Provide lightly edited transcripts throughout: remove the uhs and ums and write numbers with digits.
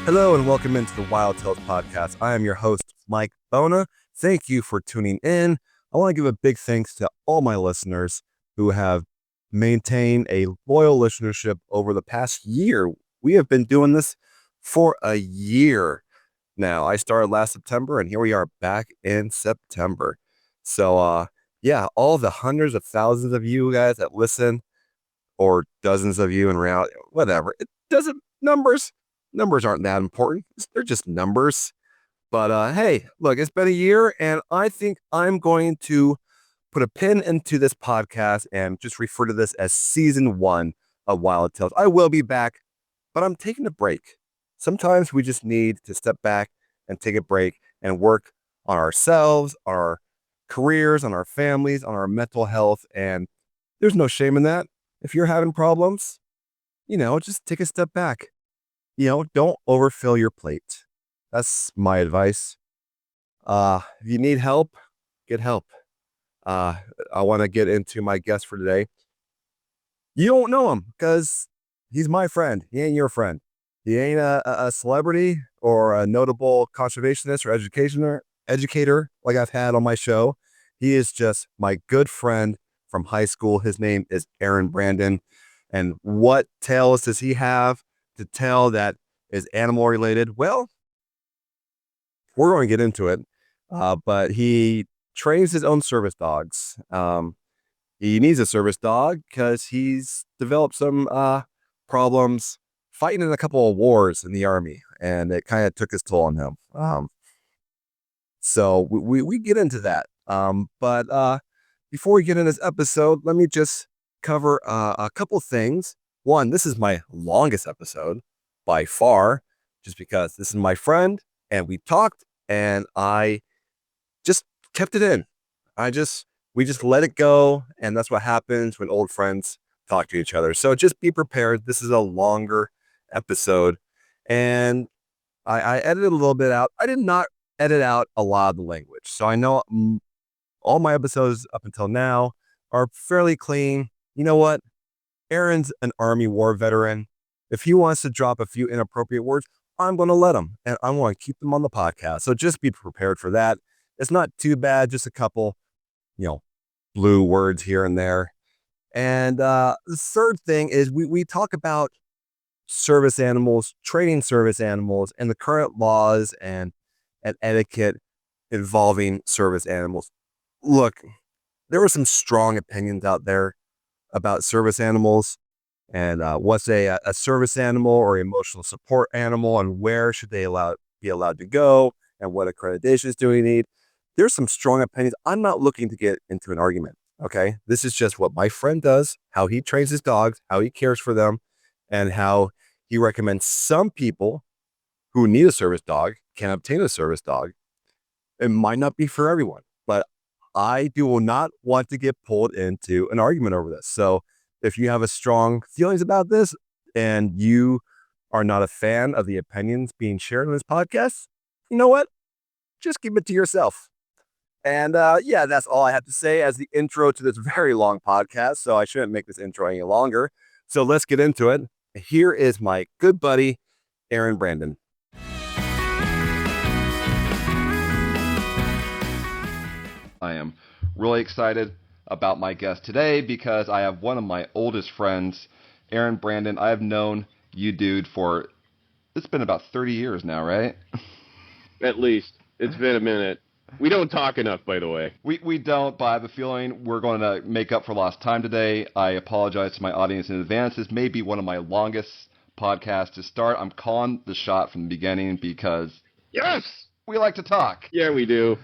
Hello and welcome into the Wild Tales podcast. I am your host, Mike Bona. Thank you for tuning in. I want to give a big thanks to all my listeners who have maintained a loyal listenership over the past year. We have been doing this for a year now. I started last September and here we are back in September. So, yeah, all the hundreds of thousands of you guys that listen, or dozens of you in reality, whatever. It doesn't, numbers aren't that important. They're just numbers. But hey, look, it's been a year and I think I'm going to put a pin into this podcast and just refer to this as season 1 of Wild Tales. I will be back, but I'm taking a break. Sometimes we just need to step back and take a break and work on ourselves, on our careers, on our families, on our mental health. And there's no shame in that. If you're having problems, just take a step back. Don't overfill your plate. That's my advice. If you need help, get help. I want to get into my guest for today. You don't know him because he's my friend. He ain't your friend. He ain't a celebrity or a notable conservationist or educator like I've had on my show. He is just my good friend from high school. His name is Erin Brandon. And what tales does he have to tell that is animal related? Well, we're going to get into it. But he trains his own service dogs. He needs a service dog because he's developed some problems fighting in a couple of wars in the army, and it kind of took its toll on him. So we get into that. But before we get in this episode, let me just cover a couple things. One, this is my longest episode by far, just because this is my friend and we talked and I just kept it in. We just let it go. And that's what happens when old friends talk to each other. So just be prepared. This is a longer episode and I edited a little bit out. I did not edit out a lot of the language. So I know all my episodes up until now are fairly clean. You know what? Aaron's an Army war veteran. If he wants to drop a few inappropriate words, I'm going to let him, and I'm going to keep them on the podcast. So just be prepared for that. It's not too bad, just a couple, blue words here and there. And the third thing is we talk about service animals, training service animals, and the current laws and etiquette involving service animals. Look, there were some strong opinions out there about service animals and what's a service animal or emotional support animal and where should they be allowed to go and what accreditations do we need. There's some strong opinions. I'm not looking to get into an argument. Okay. This is just what my friend does, how he trains his dogs, how he cares for them, and how he recommends some people who need a service dog can obtain a service dog. It might not be for everyone, but I do not want to get pulled into an argument over this. So if you have a strong feelings about this and you are not a fan of the opinions being shared in this podcast, you know what? Just keep it to yourself. And yeah, that's all I have to say as the intro to this very long podcast. So I shouldn't make this intro any longer. So let's get into it. Here is my good buddy, Erin Brandon. I am really excited about my guest today because I have one of my oldest friends, Erin Brandon. I have known you, dude, for it's been about 30 years now, right? At least. It's been a minute. We don't talk enough, by the way. We don't, but I have a feeling we're going to make up for lost time today. I apologize to my audience in advance. This may be one of my longest podcasts to start. I'm calling the shot from the beginning because Yes! we like to talk. Yeah, we do.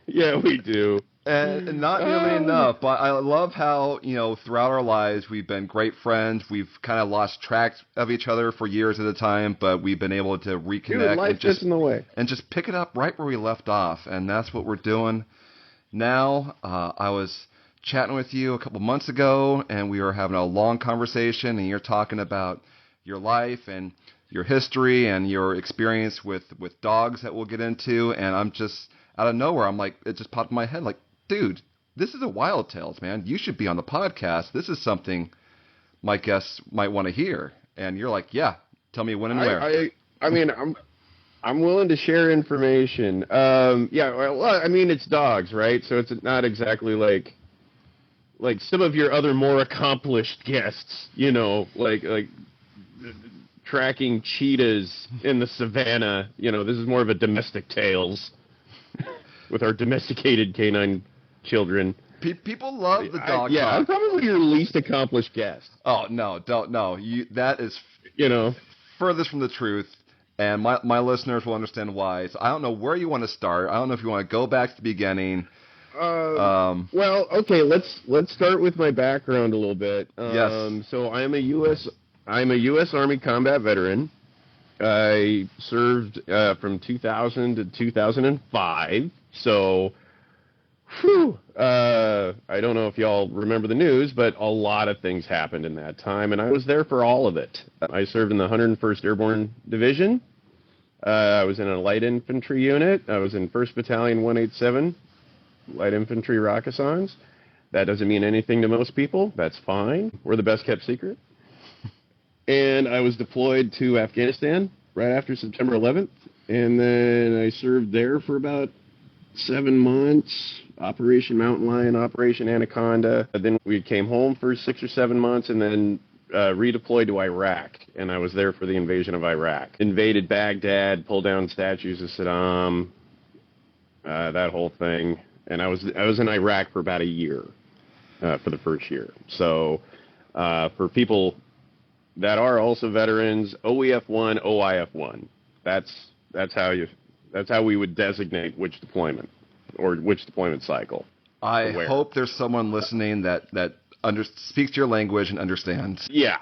Yeah, we do. And not nearly enough, but I love how, throughout our lives, we've been great friends. We've kind of lost track of each other for years at a time, but we've been able to reconnect. Dude, life gets in the way. And just pick it up right where we left off. And that's what we're doing now. I was chatting with you a couple months ago, and we were having a long conversation, and you're talking about your life and your history and your experience with dogs that we'll get into. And I'm just, out of nowhere, I'm like, it just popped in my head, like, dude, this is a Wild Tales, man. You should be on the podcast. This is something my guests might want to hear. And you're like, yeah, tell me when and where. I mean, I'm willing to share information. Yeah, well, I mean, it's dogs, right? So it's not exactly like some of your other more accomplished guests, like tracking cheetahs in the savannah. This is more of a domestic tales with our domesticated canine children. People love the dog yeah, talk. I'm probably your least accomplished guest. Oh, no, don't, no. That is, furthest from the truth, and my listeners will understand why. So I don't know where you want to start. I don't know if you want to go back to the beginning. Well, okay, let's start with my background a little bit. Yes. So I'm a U.S. Army combat veteran. I served from 2000 to 2005. So, I don't know if y'all remember the news, but a lot of things happened in that time, and I was there for all of it. I served in the 101st Airborne Division. I was in a light infantry unit. I was in 1st Battalion 187, light infantry Rakkasans. That doesn't mean anything to most people. That's fine. We're the best kept secret. And I was deployed to Afghanistan right after September 11th, and then I served there for about 7 months. Operation Mountain Lion, Operation Anaconda. Then we came home for 6 or 7 months, and then redeployed to Iraq, and I was there for the invasion of Iraq. Invaded Baghdad, pulled down statues of Saddam, that whole thing. And I was in Iraq for about a year, for the first year. So for people that are also veterans, OEF1, OIF1. That's how we would designate which deployment or which deployment cycle. I hope there's someone listening that speaks your language and understands. Yeah,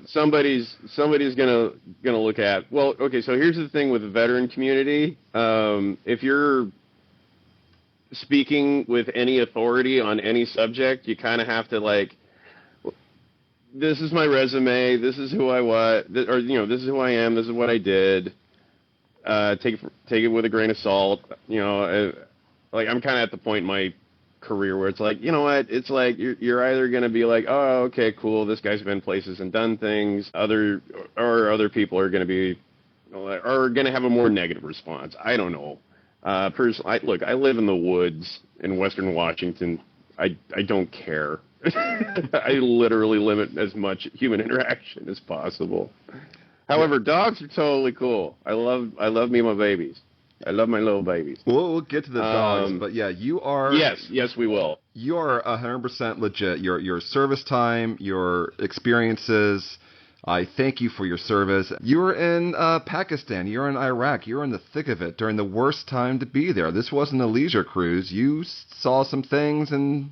somebody's gonna look at. Well, okay. So here's the thing with the veteran community. If you're speaking with any authority on any subject, you kind of have to this is my resume. This is who I was, or this is who I am. This is what I did. Take it with a grain of salt. I'm kind of at the point in my career where it's like, you know what? It's like you're either going to be like, oh, okay, cool, this guy's been places and done things. Other people are going to be, are going to have a more negative response. I don't know. Personally, I live in the woods in Western Washington. I don't care. I literally limit as much human interaction as possible. However, dogs are totally cool. I love me and my babies. I love my little babies. We'll get to the dogs, but yeah, you are. Yes, we will. You are 100% legit. Your service time, your experiences. I thank you for your service. You were in Pakistan. You were in Iraq. You were in the thick of it during the worst time to be there. This wasn't a leisure cruise. You saw some things and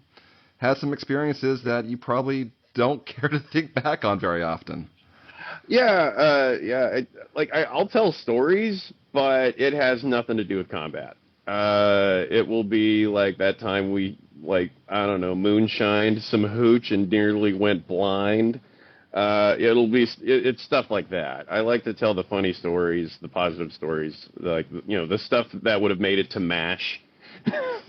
had some experiences that you probably don't care to think back on very often. Yeah. I'll tell stories, but it has nothing to do with combat. It will be like that time we, moonshined some hooch and nearly went blind. It's stuff like that. I like to tell the funny stories, the positive stories, the stuff that would have made it to MASH,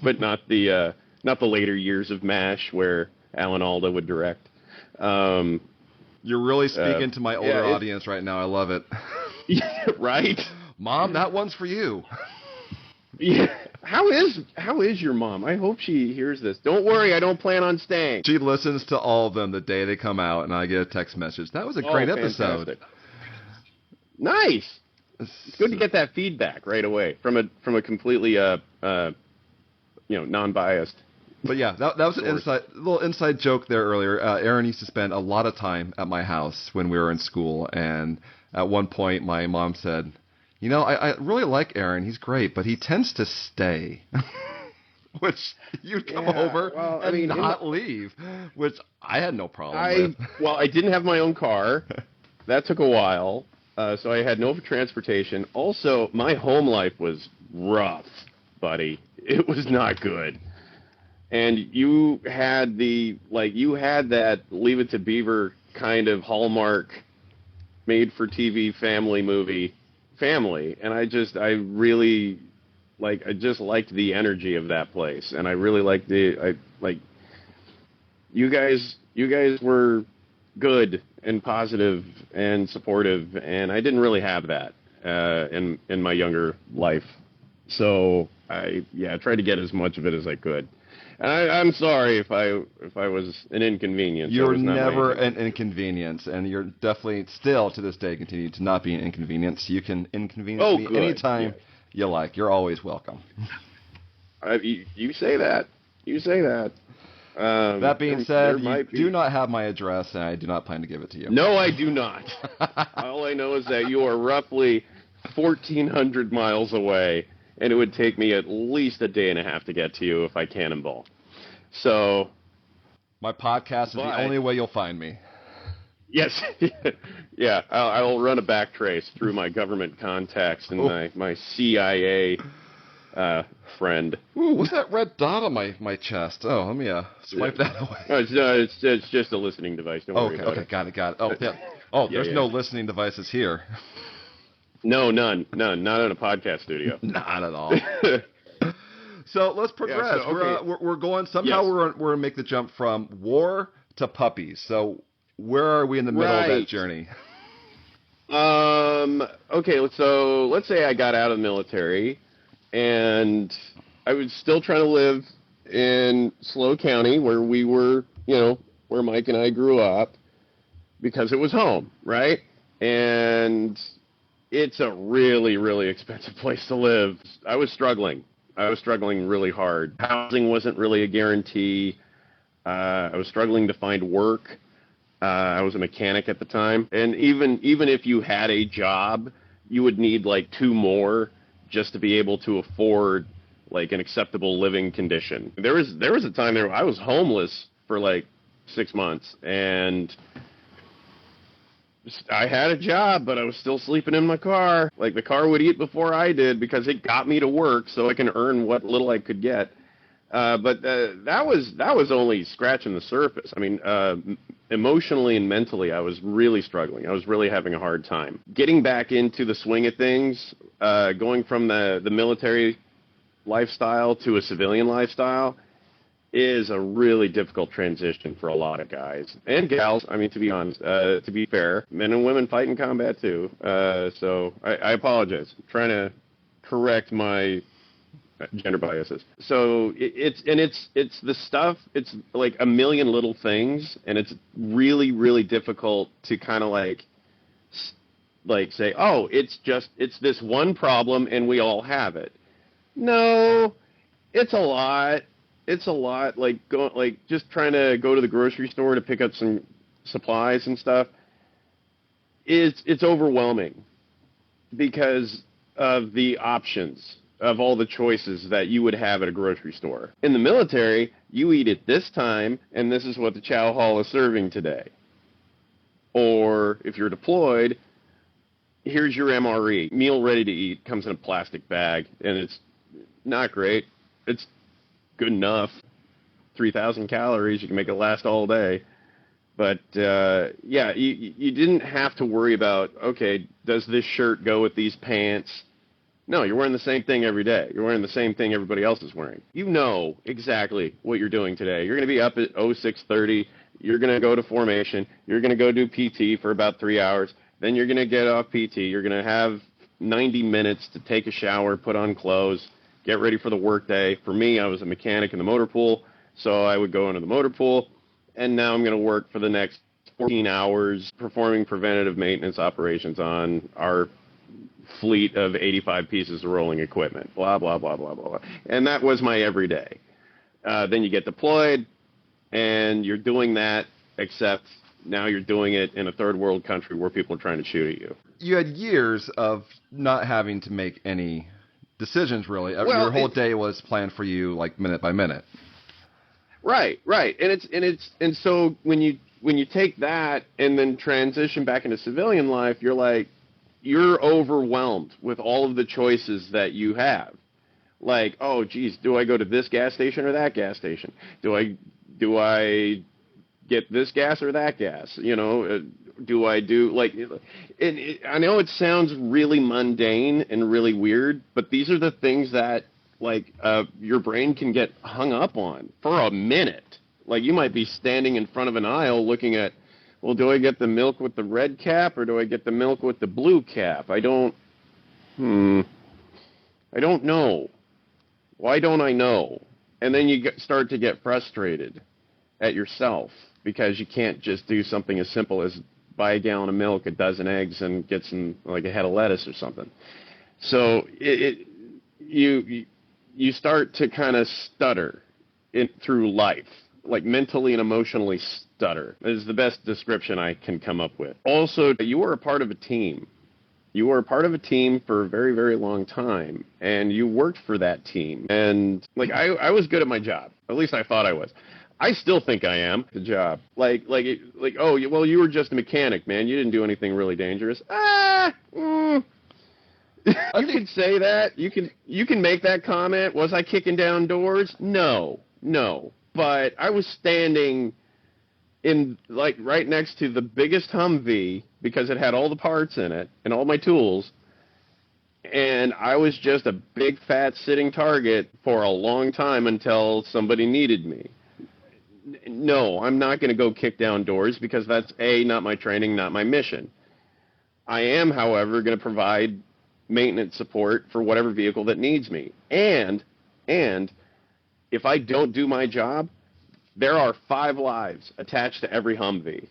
but not the later years of MASH where Alan Alda would direct. You're really speaking to my older audience right now. I love it. Yeah, right? Mom, that one's for you. Yeah. How is your mom? I hope she hears this. Don't worry, I don't plan on staying. She listens to all of them the day they come out, and I get a text message. That was a great episode. Fantastic. Nice. It's good to get that feedback right away from a completely non-biased. But yeah, that was a little inside joke there earlier. Erin used to spend a lot of time at my house when we were in school, and at one point my mom said, I really like Erin. He's great, but he tends to stay. Which you'd come over and not leave, which I had no problem with. Well, I didn't have my own car. That took a while, so I had no transportation. Also, my home life was rough, buddy. It was not good. And you had that Leave It to Beaver kind of Hallmark made-for-TV family movie, and I just liked the energy of that place, and I really liked you guys were good and positive and supportive, and I didn't really have that in my younger life. So I tried to get as much of it as I could. And I'm sorry if I was an inconvenience. You're never an inconvenience, and you're definitely still to this day continue to not be an inconvenience. You can inconvenience me anytime you like. You're always welcome. You say that. You say that. That being said, you do not have my address, and I do not plan to give it to you. No, I do not. All I know is that you are roughly 1,400 miles away, and it would take me at least a day and a half to get to you if I cannonball. So, my podcast is the only way you'll find me. Yes. Yeah, I'll run a back trace through my government contacts and my CIA friend. Ooh, what's that red dot on my chest? Oh, let me swipe that away. No, it's just a listening device. Don't worry about it. Got it. Oh, yeah. Oh, there's no listening devices here. No, none. Not in a podcast studio. Not at all. So let's progress. Yeah, so, we're going. Somehow we're gonna make the jump from war to puppies. So where are we in the middle of that journey? Okay. So let's say I got out of the military, and I was still trying to live in SLO County, where we were, where Mike and I grew up, because it was home, right? And it's a really, really expensive place to live. I was struggling really hard. Housing wasn't really a guarantee. I was struggling to find work. I was a mechanic at the time. And even if you had a job, you would need like 2 more just to be able to afford like an acceptable living condition. There was a time there I was homeless for like 6 months, and I had a job, but I was still sleeping in my car. Like, the car would eat before I did because it got me to work so I can earn what little I could get. But that was only scratching the surface. I mean, emotionally and mentally, I was really struggling. I was really having a hard time. Getting back into the swing of things, going from the military lifestyle to a civilian lifestyle, is a really difficult transition for a lot of guys and gals. I mean, to be honest, to be fair, men and women fight in combat too. So I apologize. I'm trying to correct my gender biases. So it's the stuff. It's like a million little things, and it's really, really difficult to kind of like say, oh, it's this one problem and we all have it. No, it's a lot. It's a lot, just trying to go to the grocery store to pick up some supplies and stuff. It's overwhelming because of the options, of all the choices that you would have at a grocery store. In the military, you eat at this time, and this is what the chow hall is serving today. Or if you're deployed, here's your MRE, meal ready to eat, comes in a plastic bag, and it's not great. It's good enough. 3,000 calories, you can make it last all day. But, you didn't have to worry about, okay, does this shirt go with these pants? No, you're wearing the same thing every day. You're wearing the same thing everybody else is wearing. You know exactly what you're doing today. You're going to be up at 06:30. You're going to go to formation. You're going to go do PT for about 3 hours. Then you're going to get off PT. You're going to have 90 minutes to take a shower, put on clothes, get ready for the workday. For me, I was a mechanic in the motor pool, so I would go into the motor pool, and now I'm going to work for the next 14 hours performing preventative maintenance operations on our fleet of 85 pieces of rolling equipment, blah, blah, blah, blah, blah. And that was my everyday. Then you get deployed, and you're doing that, except now you're doing it in a third world country where people are trying to shoot at you. You had years of not having to make any decisions, really. Your whole day was planned for you, like minute by minute. Right. And so when you take that and then transition back into civilian life, you're overwhelmed with all of the choices that you have. Like, oh, geez, do I go to this gas station or that gas station? Do I get this gas or that gas? Do I do I know it sounds really mundane and really weird, but these are the things that your brain can get hung up on for a minute. Like, you might be standing in front of an aisle looking at, well, do I get the milk with the red cap or do I get the milk with the blue cap? I don't I don't know. Why don't I know? And then you start to get frustrated at yourself because you can't just do something as simple as buy a gallon of milk, a dozen eggs, and get some, like, a head of lettuce or something. So you start to kind of stutter through life, like mentally and emotionally stutter is the best description I can come up with. Also, you are a part of a team. You were a part of a team for a very, very long time, and you worked for that team. And, like, I was good at my job. At least I thought I was. I still think I am. The job. Oh, well, you were just a mechanic, man. You didn't do anything really dangerous. You can say that. You can make that comment. Was I kicking down doors? No. But I was standing in, like, right next to the biggest Humvee because it had all the parts in it and all my tools, and I was just a big fat sitting target for a long time until somebody needed me. No, I'm not going to go kick down doors because that's not my training, not my mission. I am, however, going to provide maintenance support for whatever vehicle that needs me. And if I don't do my job, there are 5 lives attached to every Humvee.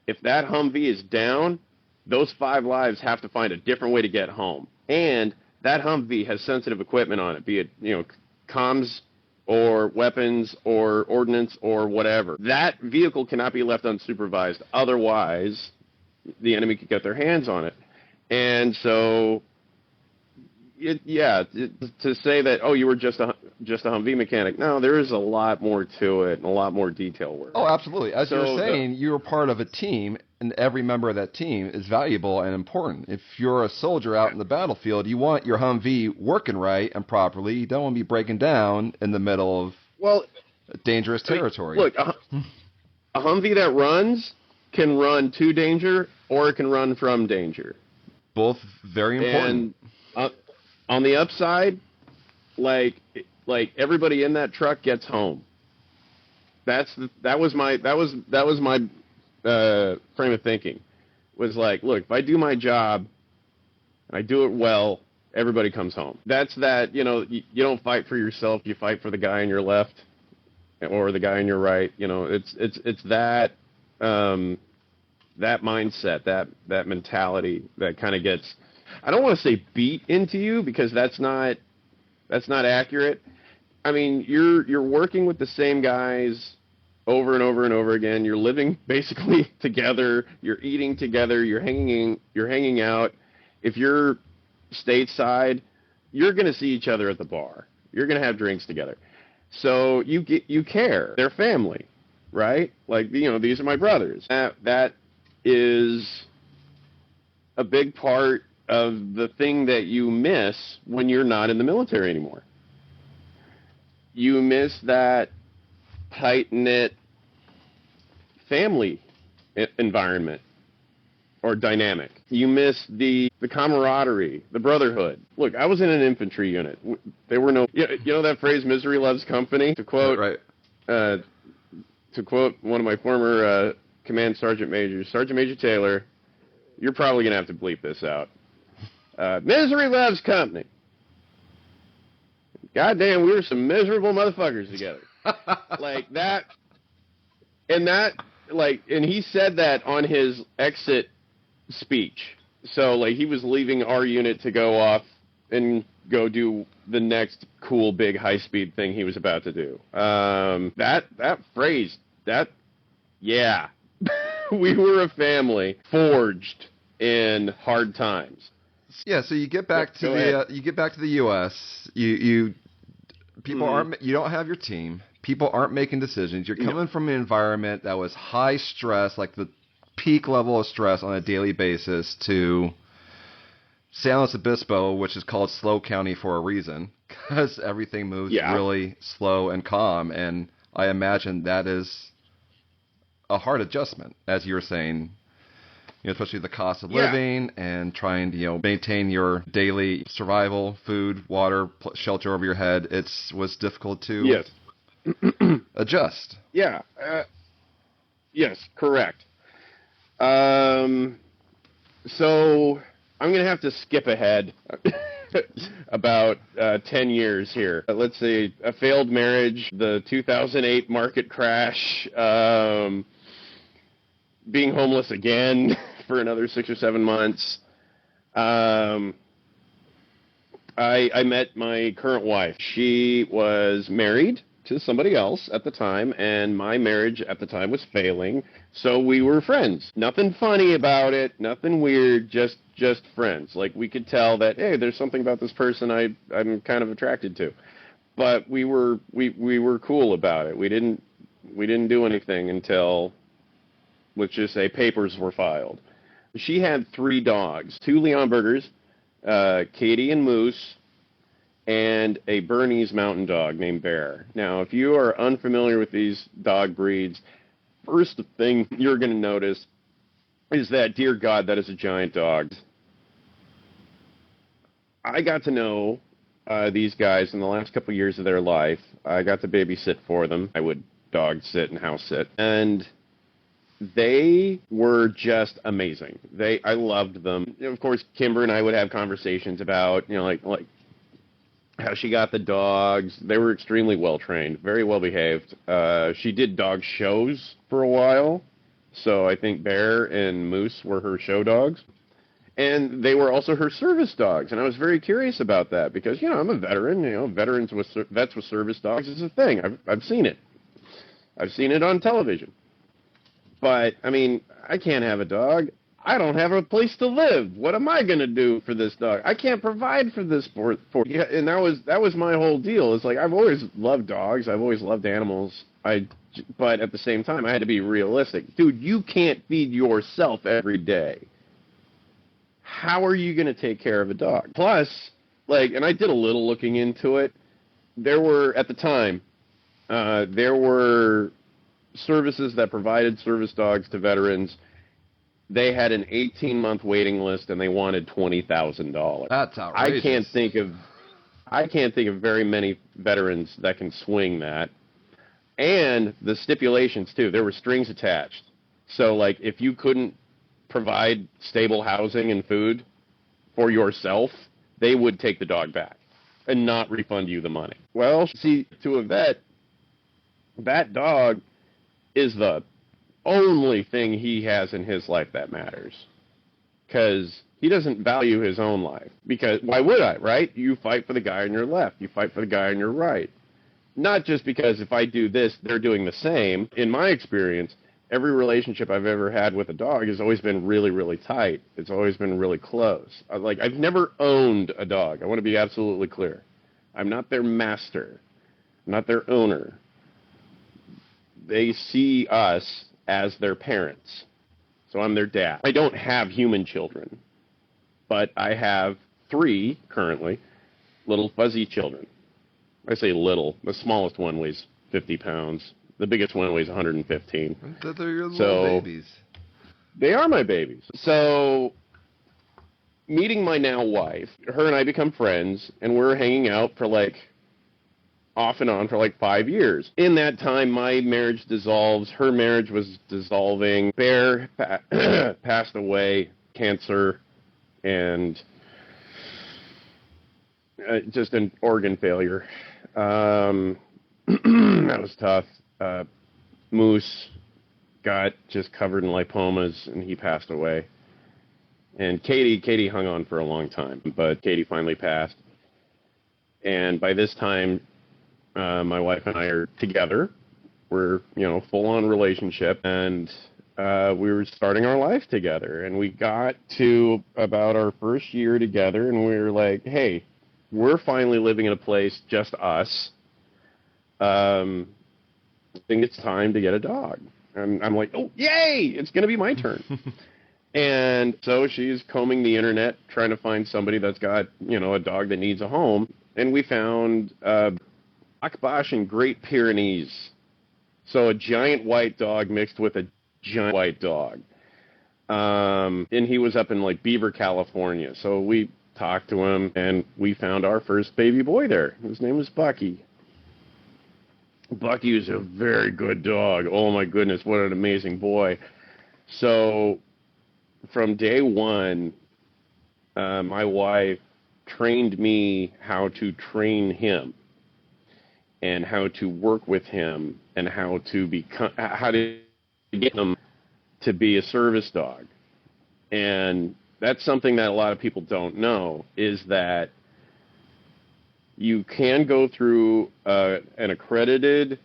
If that Humvee is down, those 5 lives have to find a different way to get home. And that Humvee has sensitive equipment on it, be it, comms or weapons or ordnance or whatever. That vehicle cannot be left unsupervised. Otherwise, the enemy could get their hands on it. And so, to say that, you were just a Humvee mechanic. No, there is a lot more to it and a lot more detail work. Oh, absolutely. As you were saying, you were part of a team, and every member of that team is valuable and important. If you're a soldier out in the battlefield, you want your Humvee working right and properly. You don't want to be breaking down in the middle of dangerous territory. Look, a Humvee that runs can run to danger or it can run from danger. Both very important. And on the upside, like everybody in that truck gets home. That was my frame of thinking. Was like, look, if I do my job and I do it well, everybody comes home. That's that. You don't fight for yourself. You fight for the guy on your left or the guy on your right. It's that that mindset, that mentality that kind of gets, I don't want to say beat into you because that's not accurate. I mean, you're working with the same guys over and over and over again. You're living basically together. You're eating together. You're hanging out. If you're stateside, you're going to see each other at the bar. You're going to have drinks together. So you care. They're family, right? Like, these are my brothers. That is a big part of the thing that you miss when you're not in the military anymore. You miss that tight-knit family environment or dynamic. You miss the camaraderie, the brotherhood. Look, I was in an infantry unit. There were no, that phrase, misery loves company? To quote, to quote one of my former command sergeant majors, Sergeant Major Taylor, you're probably going to have to bleep this out. Misery loves company. Goddamn, we were some miserable motherfuckers together. Like that, and he said that on his exit speech. So, like, he was leaving our unit to go off and go do the next cool, big, high-speed thing he was about to do. That phrase, yeah. We were a family forged in hard times. Yeah, so you get back to the U.S. People aren't. You don't have your team. People aren't making decisions. You're coming from an environment that was high stress, like the peak level of stress on a daily basis, to San Luis Obispo, which is called Slow County for a reason, because everything moves really slow and calm. And I imagine that is a hard adjustment, as you were saying. Especially the cost of living and trying to, maintain your daily survival, food, water, shelter over your head. It was difficult to adjust. Yeah. Yes, correct. So I'm going to have to skip ahead about 10 years here. Let's see, a failed marriage, the 2008 market crash, being homeless again for another 6 or 7 months. I met my current wife. She was married to somebody else at the time, and my marriage at the time was failing, so we were friends. Nothing funny about it, nothing weird, just friends. Like, we could tell that, hey, there's something about this person I'm kind of attracted to. But we were cool about it. We didn't do anything until, let's just say, papers were filed. She had 3 dogs, 2 Leon Burgers, Katie and Moose, and a Bernese mountain dog named Bear. Now, if you are unfamiliar with these dog breeds, first thing you're going to notice is that, dear God, that is a giant dog. I got to know these guys in the last couple years of their life. I got to babysit for them. I would dog sit and house sit. And they were just amazing. I loved them. Of course, Kimber and I would have conversations about, like how she got the dogs. They were extremely well trained, very well behaved. She did dog shows for a while, so I think Bear and Moose were her show dogs. And they were also her service dogs, and I was very curious about that because, I'm a veteran. Vets with service dogs is a thing. I've seen it. I've seen it on television. But, I can't have a dog. I don't have a place to live. What am I going to do for this dog? I can't provide for this for yeah, and that was my whole deal. It's like, I've always loved dogs. I've always loved animals. But at the same time, I had to be realistic. Dude, you can't feed yourself every day. How are you going to take care of a dog? Plus, and I did a little looking into it. There were, at the time, there were services that provided service dogs to veterans. They had an 18-month waiting list, and they wanted $20,000. That's outrageous. I can't think of very many veterans that can swing that. And the stipulations, too. There were strings attached. So, if you couldn't provide stable housing and food for yourself, they would take the dog back and not refund you the money. Well, see, to a vet, that dog is the only thing he has in his life that matters, because he doesn't value his own life. Because why would I, right? You fight for the guy on your left. You fight for the guy on your right. Not just because if I do this, they're doing the same. In my experience, every relationship I've ever had with a dog has always been really, really tight. It's always been really close. I've never owned a dog. I want to be absolutely clear. I'm not their master. I'm not their owner. They see us as their parents. So I'm their dad. I don't have human children, but I have 3 currently little fuzzy children. I say little. The smallest one weighs 50 pounds. The biggest one weighs 115. They're your little babies. They are my babies. So meeting my now wife, her and I become friends, and we're hanging out for off and on for 5 years. In that time, my marriage dissolves. Her marriage was dissolving. Bear passed away, cancer, and just an organ failure. That was tough. Moose got just covered in lipomas, and he passed away. And Katie hung on for a long time, but Katie finally passed. And by this time, my wife and I are together. We're, full-on relationship, and we were starting our life together. And we got to about our first year together, and we were like, hey, we're finally living in a place, just us. I think it's time to get a dog. And I'm like, oh, yay, it's going to be my turn. And so she's combing the internet, trying to find somebody that's got, a dog that needs a home. And we found Akbash and Great Pyrenees. So a giant white dog mixed with a giant white dog. And he was up in Beaver, California. So we talked to him, and we found our first baby boy there. His name was Bucky. Bucky was a very good dog. Oh, my goodness, what an amazing boy. So from day one, my wife trained me how to train him and how to work with him and how to get him to be a service dog. And that's something that a lot of people don't know, is that you can go through an accredited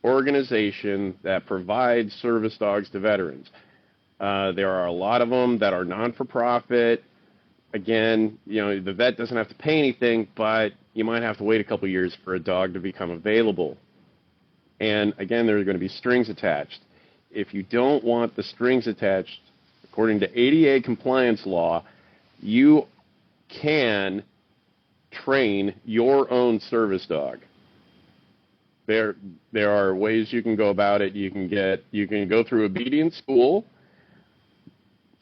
organization that provides service dogs to veterans. There are a lot of them that are non-for-profit. Again, the vet doesn't have to pay anything, but you might have to wait a couple years for a dog to become available. And again, there are going to be strings attached. If you don't want the strings attached, according to ADA compliance law, you can train your own service dog. There are ways you can go about it. You can go through obedience school,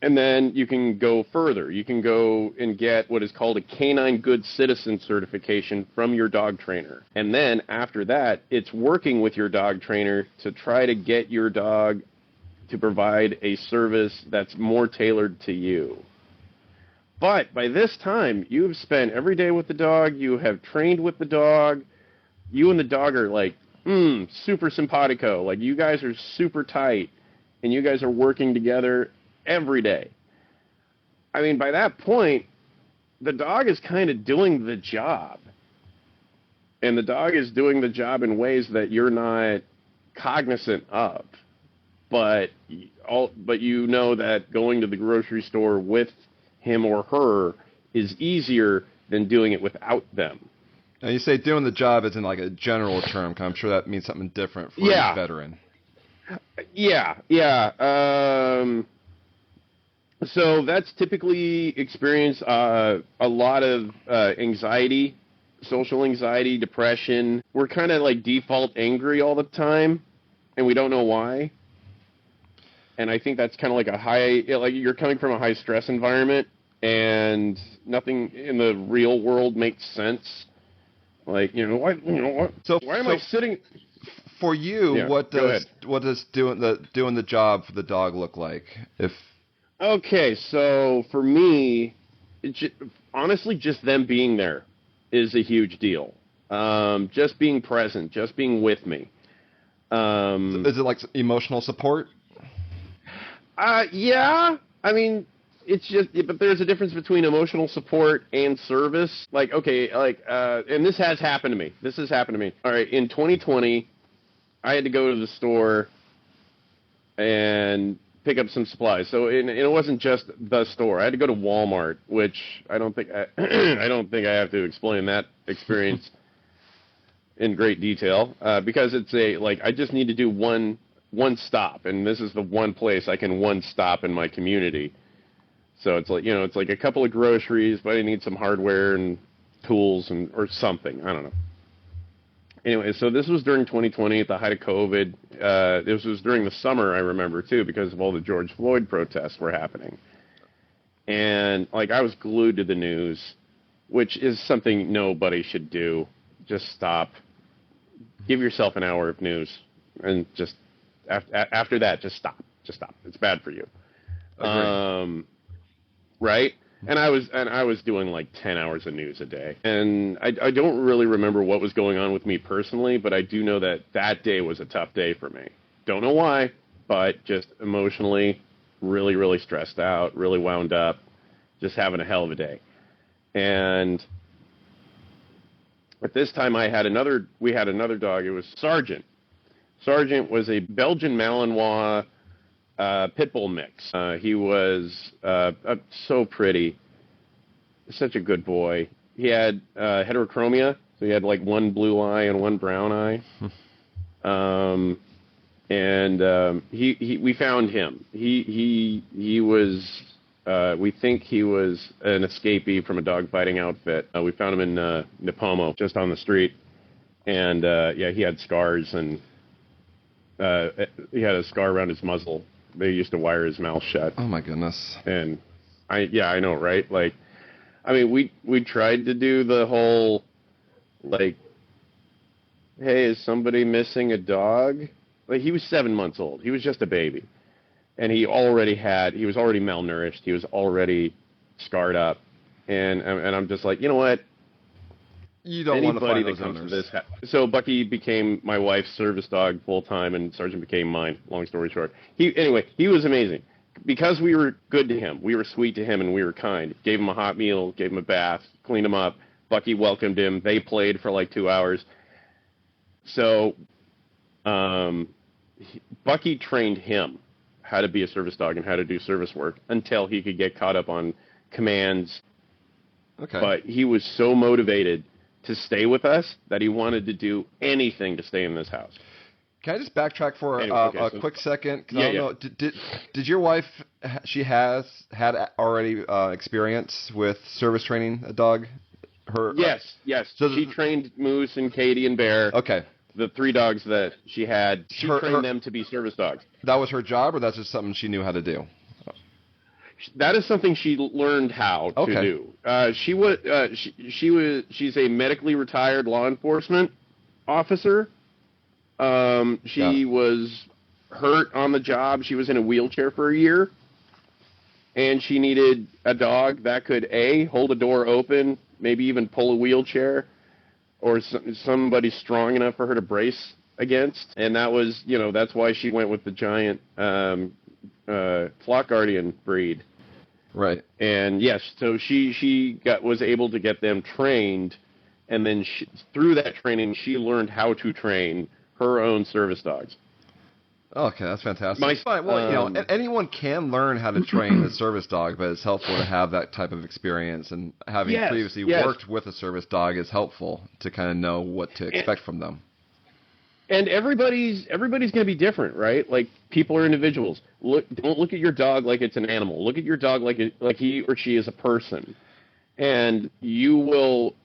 and then you can go further. You can go and get what is called a Canine Good Citizen certification from your dog trainer. And then after that, it's working with your dog trainer to try to get your dog to provide a service that's more tailored to you. But by this time, you have spent every day with the dog. You have trained with the dog. You and the dog are like, super simpatico. Like, you guys are super tight, and you guys are working together every day. I mean, by that point, the dog is kind of doing the job. And the dog is doing the job in ways that you're not cognizant of. But you know that going to the grocery store with him or her is easier than doing it without them. Now, you say doing the job isn't like a general term, 'cause I'm sure that means something different for a veteran. Yeah. So that's typically experience a lot of anxiety, social anxiety, depression. We're kind of like default angry all the time, and we don't know why. And I think that's kind of like like you're coming from a high stress environment, and nothing in the real world makes sense. Like, what? So why am I sitting? For you, what does doing the job for the dog look like? Okay, so for me, honestly, just them being there is a huge deal. Just being present, just being with me. Is it like emotional support? Yeah. I mean, but there's a difference between emotional support and service. Like, okay, and this has happened to me. All right, in 2020, I had to go to the store and pick up some supplies. So it wasn't just the store. I had to go to Walmart, which I don't think I have to explain that experience in great detail, because it's I just need to do one stop, and this is the one place I can one stop in my community. So it's like a couple of groceries, but I need some hardware and tools or something. I don't know. Anyway, so this was during 2020 at the height of COVID. This was during the summer, I remember, too, because of all the George Floyd protests were happening. And, I was glued to the news, which is something nobody should do. Just stop. Give yourself an hour of news, and just after that, just stop. Just stop. It's bad for you. Right? And I was doing 10 hours of news a day. And I don't really remember what was going on with me personally, but I do know that day was a tough day for me. Don't know why, but just emotionally really, really stressed out, really wound up, just having a hell of a day. And at this time we had another dog. It was Sergeant. Sergeant was a Belgian Malinois pit bull mix. He was so pretty, such a good boy. He had heterochromia, so he had one blue eye and one brown eye. We found him. He was we think he was an escapee from a dogfighting outfit. We found him in Nipomo, just on the street, and he had scars, and he had a scar around his muzzle. They used to wire his mouth shut. Oh my goodness. And I know, right? We tried to do the whole, hey, is somebody missing a dog? He was 7 months old. He was just a baby. And he was already malnourished. He was already scarred up. And I'm just like, you know what? You don't want to Anybody find that those comes owners. to this so Bucky became my wife's service dog full time, and Sergeant became mine. Long story short, he was amazing because we were good to him. We were sweet to him, and we were kind. Gave him a hot meal, gave him a bath, cleaned him up. Bucky welcomed him. They played for like 2 hours. So, Bucky trained him how to be a service dog and how to do service work until he could get caught up on commands. Okay. But he was so motivated to stay with us that he wanted to do anything to stay in this house. Can I just backtrack for a quick second? 'Cause I don't know. Did your wife? She had already experience with service training a dog. Yes. So she trained Moose and Katie and Bear. Okay. The 3 dogs that she had, she trained them to be service dogs. That was her job, or that's just something she knew how to do? That is something she learned how to do. She's a medically retired law enforcement officer. She was hurt on the job. She was in a wheelchair for a year, and she needed a dog that could hold a door open, maybe even pull a wheelchair, or somebody strong enough for her to brace against. And that was, that's why she went with the giant flock guardian breed. Right. And yes, so she was able to get them trained, and then through that training, she learned how to train her own service dogs. Okay, that's fantastic. Well, anyone can learn how to train a service dog, but it's helpful to have that type of experience, and having previously worked with a service dog is helpful to kind of know what to expect from them. And everybody's going to be different, right? Like, people are individuals. Don't look at your dog like it's an animal. Look at your dog like he or she is a person, and you will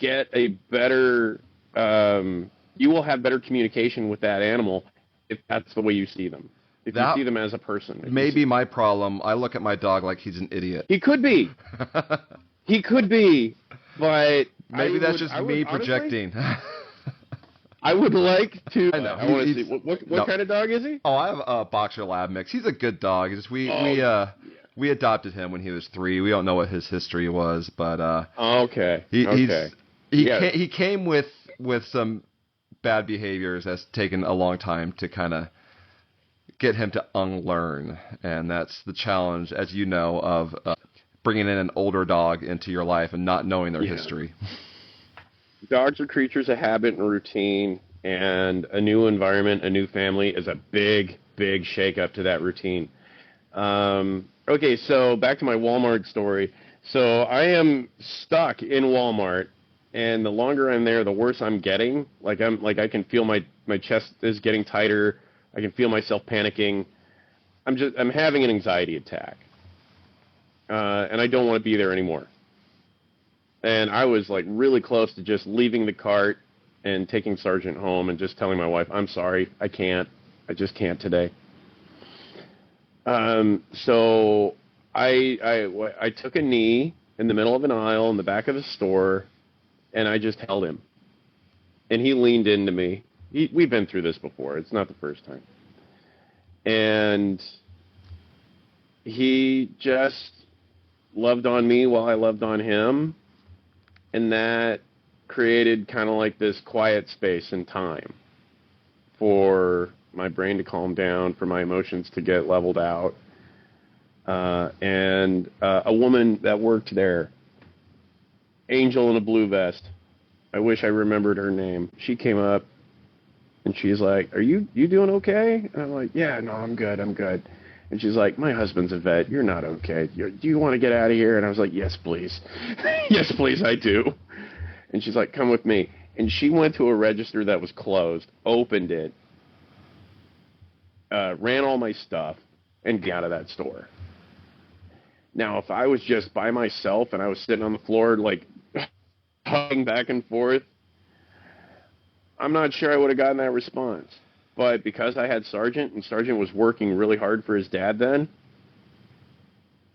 get a better. You will have better communication with that animal if that's the way you see them. If you see them as a person. Maybe my problem. I look at my dog like he's an idiot. He could be. He could be, but maybe that's just me projecting. I would like to. I know. I want to see what kind of dog is he? Oh, I have a boxer lab mix. He's a good dog. It's just we adopted him when he was 3. We don't know what his history was, but okay. He came with some bad behaviors that's taken a long time to kind of get him to unlearn, and that's the challenge, as you know, of bringing in an older dog into your life and not knowing their history. Dogs are creatures of habit and routine, and a new environment, a new family is a big, big shake-up to that routine. Okay, so back to my Walmart story. So I am stuck in Walmart, and the longer I'm there, the worse I'm getting. I can feel my chest is getting tighter. I can feel myself panicking. I'm having an anxiety attack, and I don't want to be there anymore. And I was really close to just leaving the cart and taking Sergeant home and just telling my wife, I'm sorry, I just can't today. So I took a knee in the middle of an aisle in the back of the store, and I just held him. And he leaned into me. We've been through this before. It's not the first time. And he just loved on me while I loved on him. And that created kind of like this quiet space and time for my brain to calm down, for my emotions to get leveled out. And a woman that worked there, Angel in a blue vest, I wish I remembered her name. She came up and she's like, are you doing okay? And I'm like, yeah, no, I'm good. And she's like, my husband's a vet. You're not okay. Do you want to get out of here? And I was like, yes, please. Yes, please, I do. And she's like, come with me. And she went to a register that was closed, opened it, ran all my stuff, and got out of that store. Now, if I was just by myself and I was sitting on the floor, hugging back and forth, I'm not sure I would have gotten that response. But because I had Sergeant, and Sergeant was working really hard for his dad then,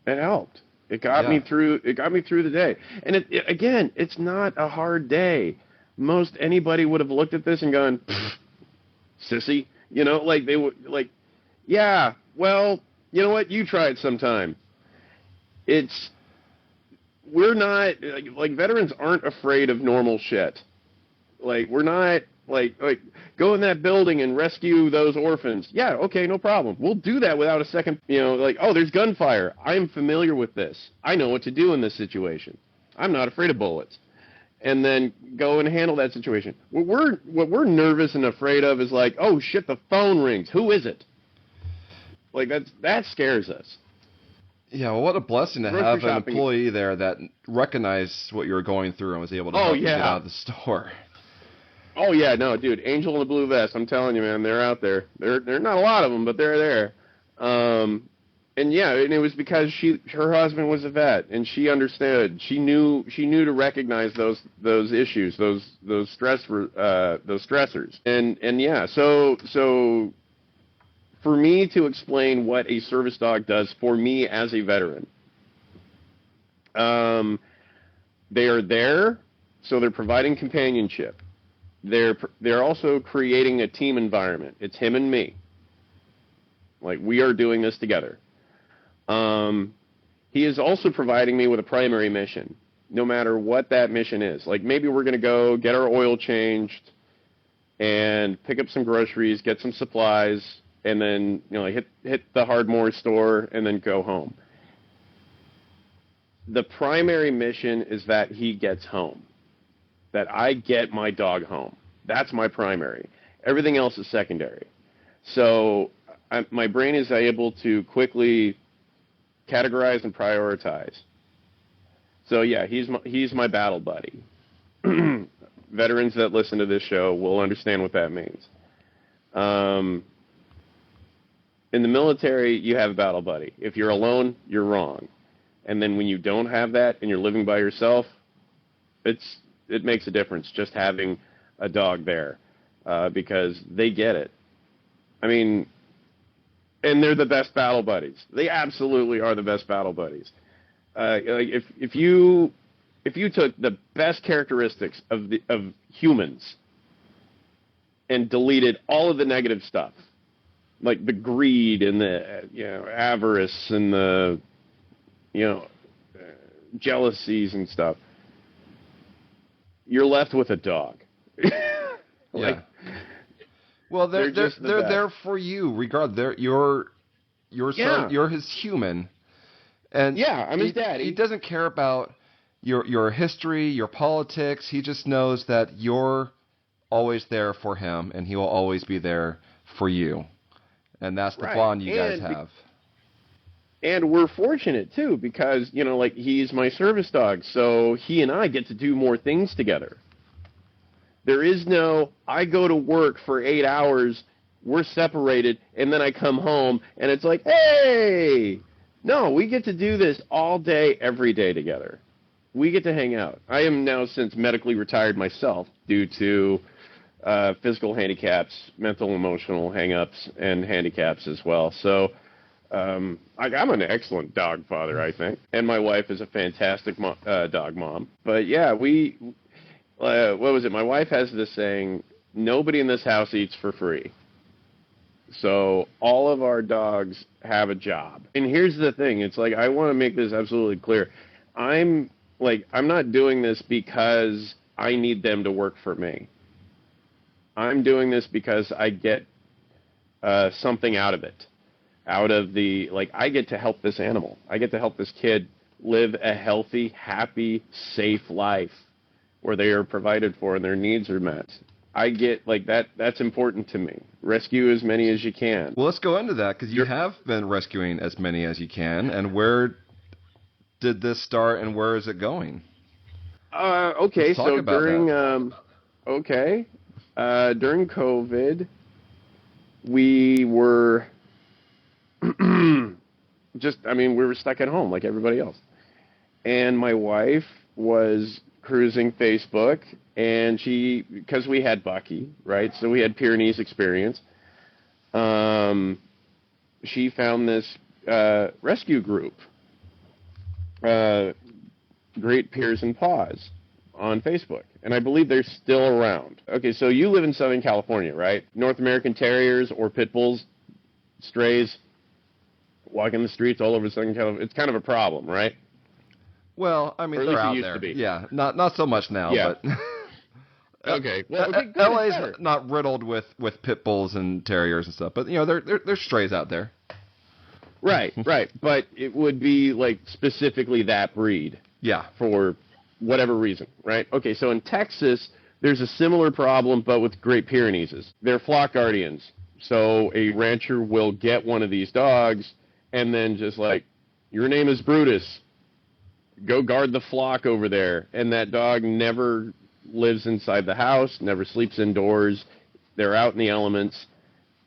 it helped. It got me through. It got me through the day. And again, it's not a hard day. Most anybody would have looked at this and gone, "Sissy," they would yeah. Well, you know what? You try it sometime. we're not, like, veterans aren't afraid of normal shit. Like, we're not, like, go in that building and rescue those orphans. Yeah, okay, no problem. We'll do that without a second, like, oh, there's gunfire. I'm familiar with this. I know what to do in this situation. I'm not afraid of bullets. And then go and handle that situation. What we're nervous and afraid of is like, oh, shit, the phone rings. Who is it? Like, that scares us. Yeah, well, what a blessing to have an employee there that recognized what you were going through and was able to help you get out of the store. Oh, yeah, no, dude, Angel in the blue vest, I'm telling you, man, they're out there. They're not a lot of them, but they're there. And it was because her husband was a vet, and she understood. She knew to recognize those issues, those stressors. And yeah, so for me to explain what a service dog does for me as a veteran, they are there, so they're providing companionship. They're also creating a team environment. It's him and me. Like, we are doing this together. He is also providing me with a primary mission, no matter what that mission is. Like, maybe we're going to go get our oil changed and pick up some groceries, get some supplies, and then, hit the Hardmore store and then go home. The primary mission is that he gets home, that I get my dog home. That's my primary. Everything else is secondary. So my brain is able to quickly categorize and prioritize. So yeah, he's my battle buddy. Veterans that listen to this show will understand what that means. In the military, you have a battle buddy. If you're alone, you're wrong. And then when you don't have that and you're living by yourself, it makes a difference just having a dog there, because they get it. I mean, and they're the best battle buddies. They absolutely are the best battle buddies. If you took the best characteristics of humans and deleted all of the negative stuff, like the greed and the avarice and the jealousies and stuff, you're left with a dog. Yeah. Well, they're there for you, regardless. You're his human, and I'm his daddy. He doesn't care about your history, your politics. He just knows that you're always there for him, and he will always be there for you, and that's the bond you guys have. And we're fortunate too, because he's my service dog, so he and I get to do more things together. There is no, I go to work for 8 hours, we're separated, and then I come home, and it's like, hey! No, we get to do this all day, every day together. We get to hang out. I am now since medically retired myself due to physical handicaps, mental, emotional hang-ups, and handicaps as well. So I'm an excellent dog father, I think. And my wife is a fantastic dog mom. But yeah, what was it? My wife has this saying, nobody in this house eats for free. So all of our dogs have a job. And here's the thing. It's like, I want to make this absolutely clear. I'm not doing this because I need them to work for me. I'm doing this because I get something out of it. Out of I get to help this animal. I get to help this kid live a healthy, happy, safe life where they are provided for and their needs are met. I get that's important to me. Rescue as many as you can. Well, let's go into that, because you have been rescuing as many as you can. And where did this start, and where is it going? Okay, so during during COVID, we were we were stuck at home like everybody else. And my wife was cruising Facebook, and because we had Bucky, right? So we had Pyrenees experience. She found this rescue group, Great Paws and Paws, on Facebook. And I believe they're still around. Okay, so you live in Southern California, right? North American Terriers or Pit Bulls, strays, walking the streets all over Southern California. It's kind of a problem, right? Well, I mean, Or at they're least it out used there. to be. Yeah, not so much now, Yeah. but Okay. Well, okay, good, LA's better. not riddled with pit bulls and terriers and stuff, but there's strays out there. Right. But it would be like specifically that breed. Yeah. For whatever reason, right? Okay, so in Texas, there's a similar problem, but with Great Pyrenees. They're flock guardians. So a rancher will get one of these dogs and then just like, your name is Brutus. Go guard the flock over there. And that dog never lives inside the house, never sleeps indoors. They're out in the elements.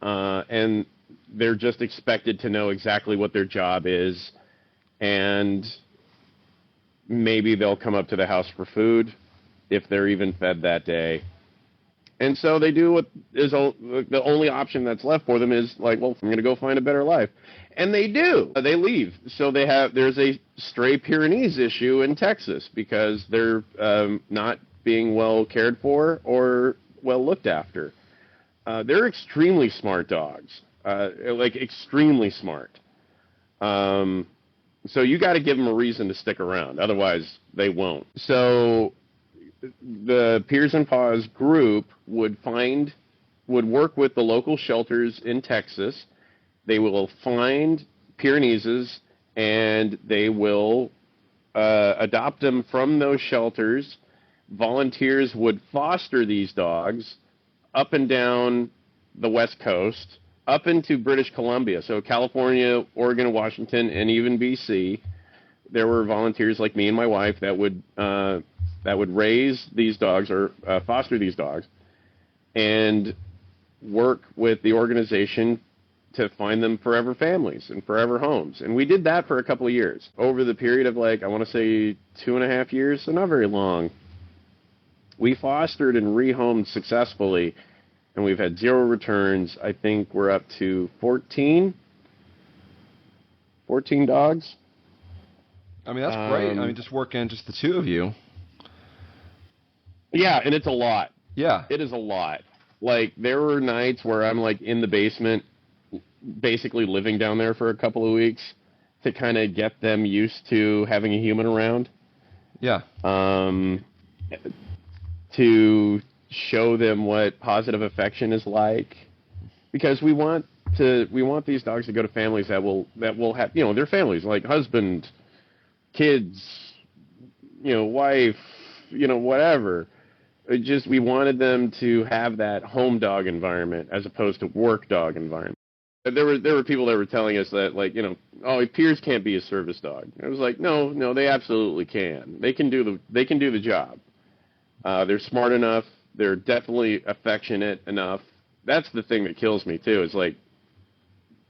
And they're just expected to know exactly what their job is. And maybe they'll come up to the house for food if they're even fed that day. And so they do what is the only option that's left for them is like, well, I'm going to go find a better life. And they do. They leave. So there's a stray Pyrenees issue in Texas because they're not being well cared for or well looked after. They're extremely smart dogs, like extremely smart. So you got to give them a reason to stick around. Otherwise, they won't. So the Piers and Paws group would work with the local shelters in Texas. They will find Pyrenees and they will adopt them from those shelters. Volunteers would foster these dogs up and down the West Coast, up into British Columbia, so California, Oregon, Washington, and even BC. There were volunteers like me and my wife that would raise these dogs or foster these dogs and work with the organization to find them forever families and forever homes. And we did that for a couple of years. Over the period of I want to say 2.5 years, so not very long, we fostered and rehomed successfully, and we've had 0 returns. I think we're up to 14 dogs. I mean, that's great. I mean, just working just the two of you. Yeah, and it's a lot. Yeah. It is a lot. There were nights where I'm in the basement, basically living down there for a couple of weeks to kind of get them used to having a human around. Yeah. To show them what positive affection is like, because we want these dogs to go to families that will have, their families, like husband, kids, wife, whatever. We wanted them to have that home dog environment as opposed to work dog environment. There were people that were telling us that Piers can't be a service dog. I was like, no, they absolutely can. They can do the job. They're smart enough. They're definitely affectionate enough. That's the thing that kills me too. Is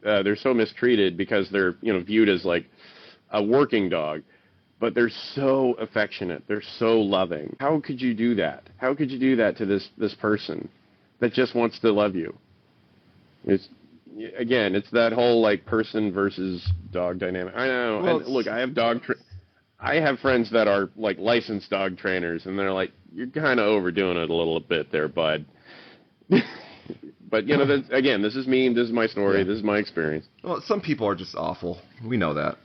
they're so mistreated because they're viewed as a working dog, but they're so affectionate. They're so loving. How could you do that? How could you do that to this person that just wants to love you? It's that whole person versus dog dynamic. I know. Well, and look, I have friends that are licensed dog trainers, and they're like, you're kind of overdoing it a little bit there, bud. But this is me. This is my story. Yeah. This is my experience. Well, some people are just awful. We know that.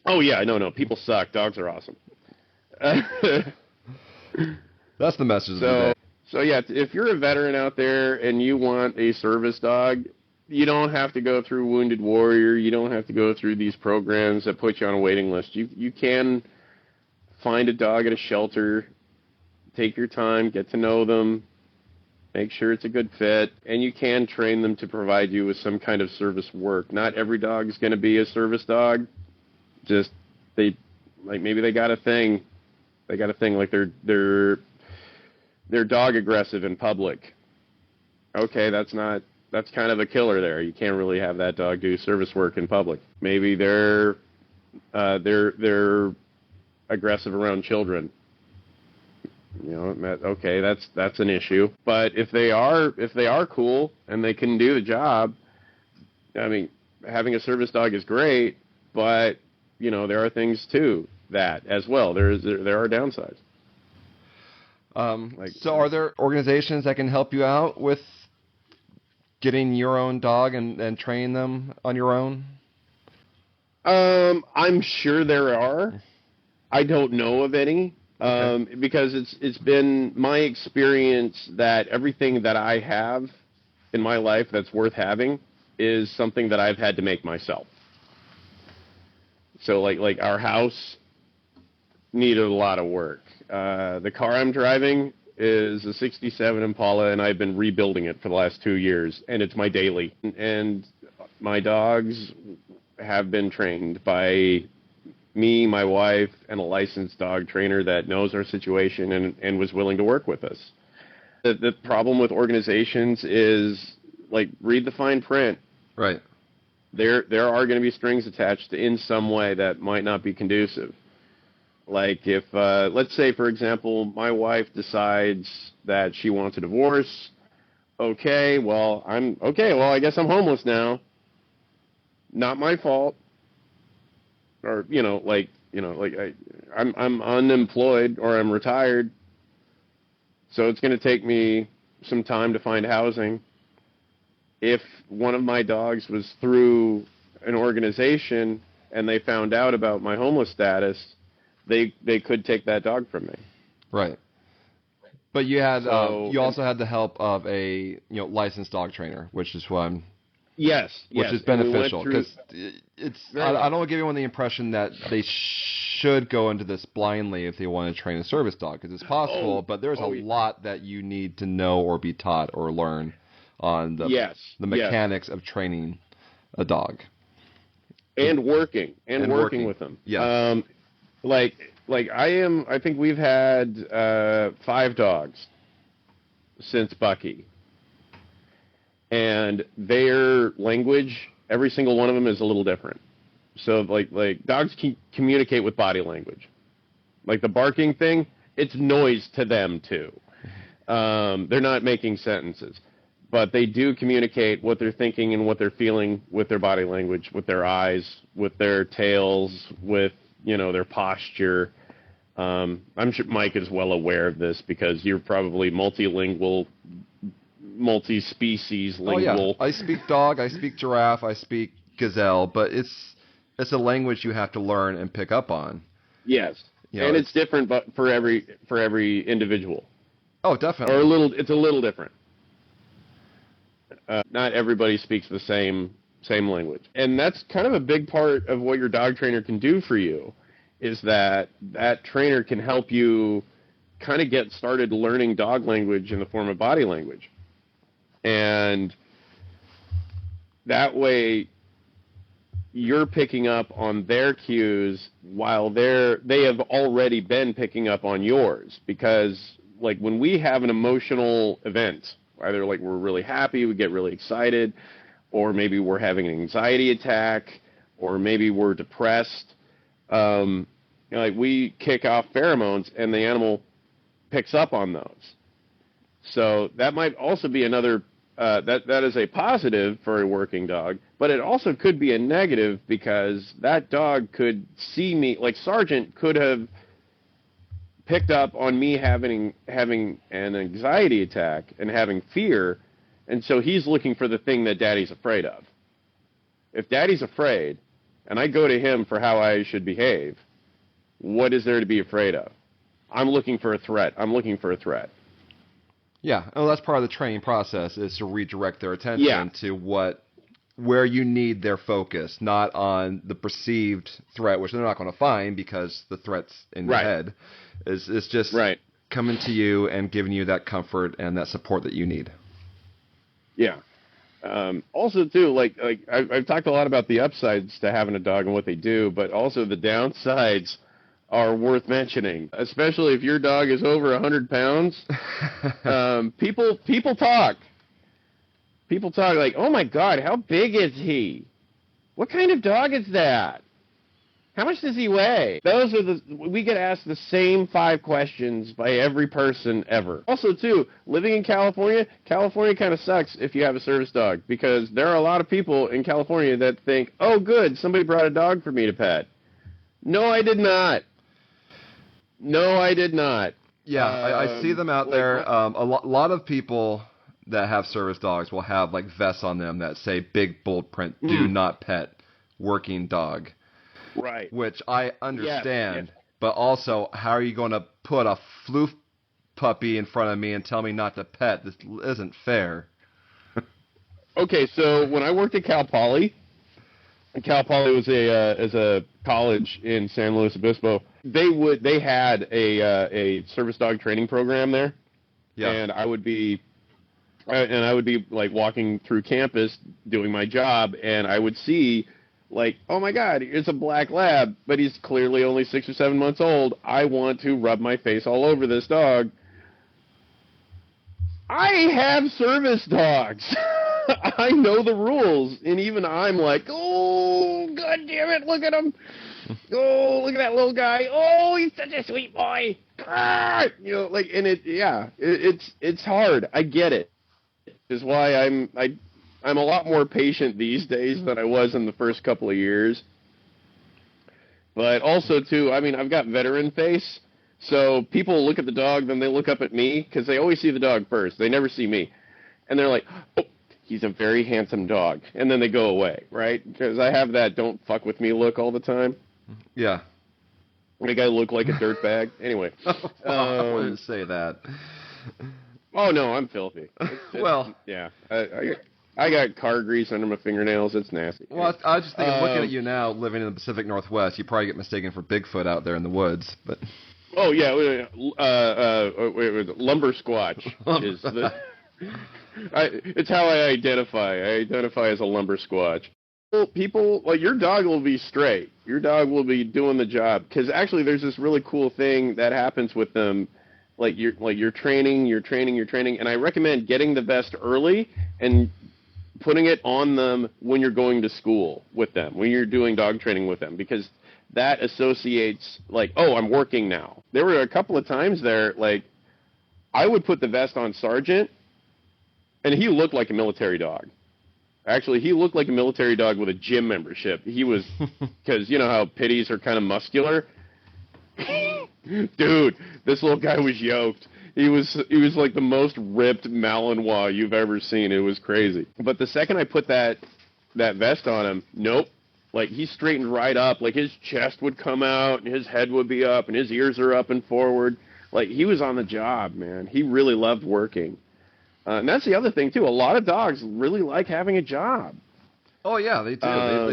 Oh yeah, no, people suck. Dogs are awesome. That's the message. So yeah, if you're a veteran out there and you want a service dog, you don't have to go through Wounded Warrior. You don't have to go through these programs that put you on a waiting list. You can find a dog at a shelter, take your time, get to know them, make sure it's a good fit, and you can train them to provide you with some kind of service work. Not every dog is going to be a service dog. Just maybe they got a thing. They got a thing they're dog aggressive in public. Okay, that's kind of a killer there. You can't really have that dog do service work in public. Maybe they're aggressive around children. Okay, that's an issue. But if they are cool and they can do the job, I mean, having a service dog is great, but there are things to that as well. There are downsides. So are there organizations that can help you out with getting your own dog and training them on your own? I'm sure there are. I don't know of any. Because it's been my experience that everything that I have in my life that's worth having is something that I've had to make myself. So like our house needed a lot of work. The car I'm driving is a 67 Impala, and I've been rebuilding it for the last 2 years, and it's my daily. And my dogs have been trained by me, my wife, and a licensed dog trainer that knows our situation and was willing to work with us. The problem with organizations is, like, read the fine print. Right. There are going to be strings attached in some way that might not be conducive. Like if, let's say, for example, my wife decides that she wants a divorce. I guess I'm homeless now. Not my fault. Or, I'm unemployed or I'm retired. So it's going to take me some time to find housing. If one of my dogs was through an organization and they found out about my homeless status, they could take that dog from me. Right. But you had you also had the help of a licensed dog trainer, which is what I'm. Yes. Which is beneficial because it's. I don't want to give anyone the impression that they should go into this blindly if they want to train a service dog, because it's possible, but there's a lot that you need to know or be taught or learn on the mechanics of training a dog and working with them. Yeah. I think we've had 5 dogs since Bucky. And their language, every single one of them is a little different. So, like dogs can communicate with body language. Like the barking thing, it's noise to them, too. They're not making sentences. But they do communicate what they're thinking and what they're feeling with their body language, with their eyes, with their tails, with, their posture. I'm sure Mike is well aware of this because you're probably multilingual, multi-species lingual. Oh, yeah. I speak dog, I speak giraffe, I speak gazelle, but it's a language you have to learn and pick up on. Yes, and it's different, but for every individual. Oh, definitely. Or it's a little different. Not everybody speaks the same language, and that's kind of a big part of what your dog trainer can do for you. Is that trainer can help you kind of get started learning dog language in the form of body language. And that way you're picking up on their cues while they have already been picking up on yours. Because, like, when we have an emotional event, either like we're really happy, we get really excited, or maybe we're having an anxiety attack, or maybe we're depressed, like we kick off pheromones and the animal picks up on those. So that might also be another, that is a positive for a working dog, but it also could be a negative because that dog could see me, like Sergeant could have picked up on me having an anxiety attack and having fear, and so he's looking for the thing that Daddy's afraid of. If Daddy's afraid, and I go to him for how I should behave, what is there to be afraid of? I'm looking for a threat. Yeah, well, that's part of the training process is to redirect their attention to where you need their focus, not on the perceived threat, which they're not going to find because the threat's in your head. It's just coming to you and giving you that comfort and that support that you need. Yeah. Also, too, like I've talked a lot about the upsides to having a dog and what they do, but also the downsides are worth mentioning, especially if your dog is over 100 pounds. People talk. People talk like, oh, my God, how big is he? What kind of dog is that? How much does he weigh? We get asked the same 5 questions by every person ever. Also, too, living in California kind of sucks if you have a service dog because there are a lot of people in California that think, oh, good, somebody brought a dog for me to pet. No, I did not. Yeah, I see them out there. A lot of people that have service dogs will have like vests on them that say big bold print, do not pet working dog. Right. Which I understand, but also, how are you going to put a floof puppy in front of me and tell me not to pet? This isn't fair. Okay, so when I worked at Cal Poly was a college in San Luis Obispo. They had a service dog training program there. Yeah. And I would be like walking through campus doing my job, and I would see, like, oh my God, it's a black lab, but he's clearly only 6 or 7 months old. I want to rub my face all over this dog. I have service dogs. I know the rules, and even I'm like, oh, God damn it, look at him. Oh, look at that little guy. Oh, he's such a sweet boy. Ah! You know, like, and it's hard. I get it. Is why I'm a lot more patient these days than I was in the first couple of years. But also, too, I mean, I've got veteran face, so people look at the dog, then they look up at me, because they always see the dog first. They never see me. And they're like, oh, he's a very handsome dog. And then they go away, right? Because I have that don't fuck with me look all the time. Yeah. Make I look like a dirtbag. Anyway. I wouldn't say that. Oh, no, I'm filthy. Well. Yeah. I got car grease under my fingernails. It's nasty. Well, I was just thinking, looking at you now, living in the Pacific Northwest, you probably get mistaken for Bigfoot out there in the woods. But oh, yeah. Lumber squatch is the... it's how I identify. I identify as a lumber squatch. People, like, your dog will be straight. Your dog will be doing the job. Because actually, there's this really cool thing that happens with them. You're training, and I recommend getting the vest early and putting it on them when you're going to school with them, when you're doing dog training with them, because that associates, like, oh, I'm working now. There were a couple of times there, like, I would put the vest on Sergeant, and he looked like a military dog. Actually, he looked like a military dog with a gym membership. He was, because you know how pitties are kind of muscular? Dude, this little guy was yoked. He was like the most ripped Malinois you've ever seen. It was crazy. But the second I put that vest on him, nope. Like, he straightened right up. Like, his chest would come out, and his head would be up, and his ears are up and forward. Like, he was on the job, man. He really loved working. And that's the other thing, too. A lot of dogs really like having a job. Oh, yeah, they do.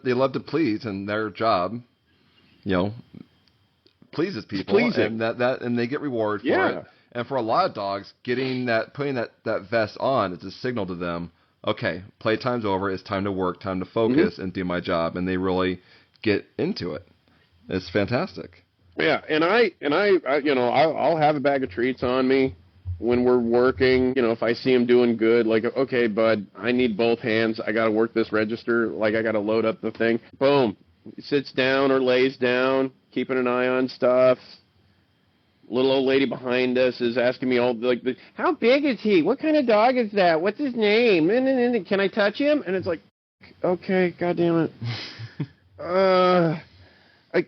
They love to please, and their job, pleases people, and and they get reward for it. And for a lot of dogs, putting that vest on is a signal to them. Okay, playtime's over. It's time to work, time to focus, and do my job. And they really get into it. It's fantastic. Yeah, and I'll have a bag of treats on me when we're working. If I see him doing good, like, okay, bud, I need both hands. I got to work this register. Like, I got to load up the thing. Boom. He sits down or lays down, keeping an eye on stuff. Little old lady behind us is asking me how big is he? What kind of dog is that? What's his name? Can I touch him? And it's like, okay, goddamn it.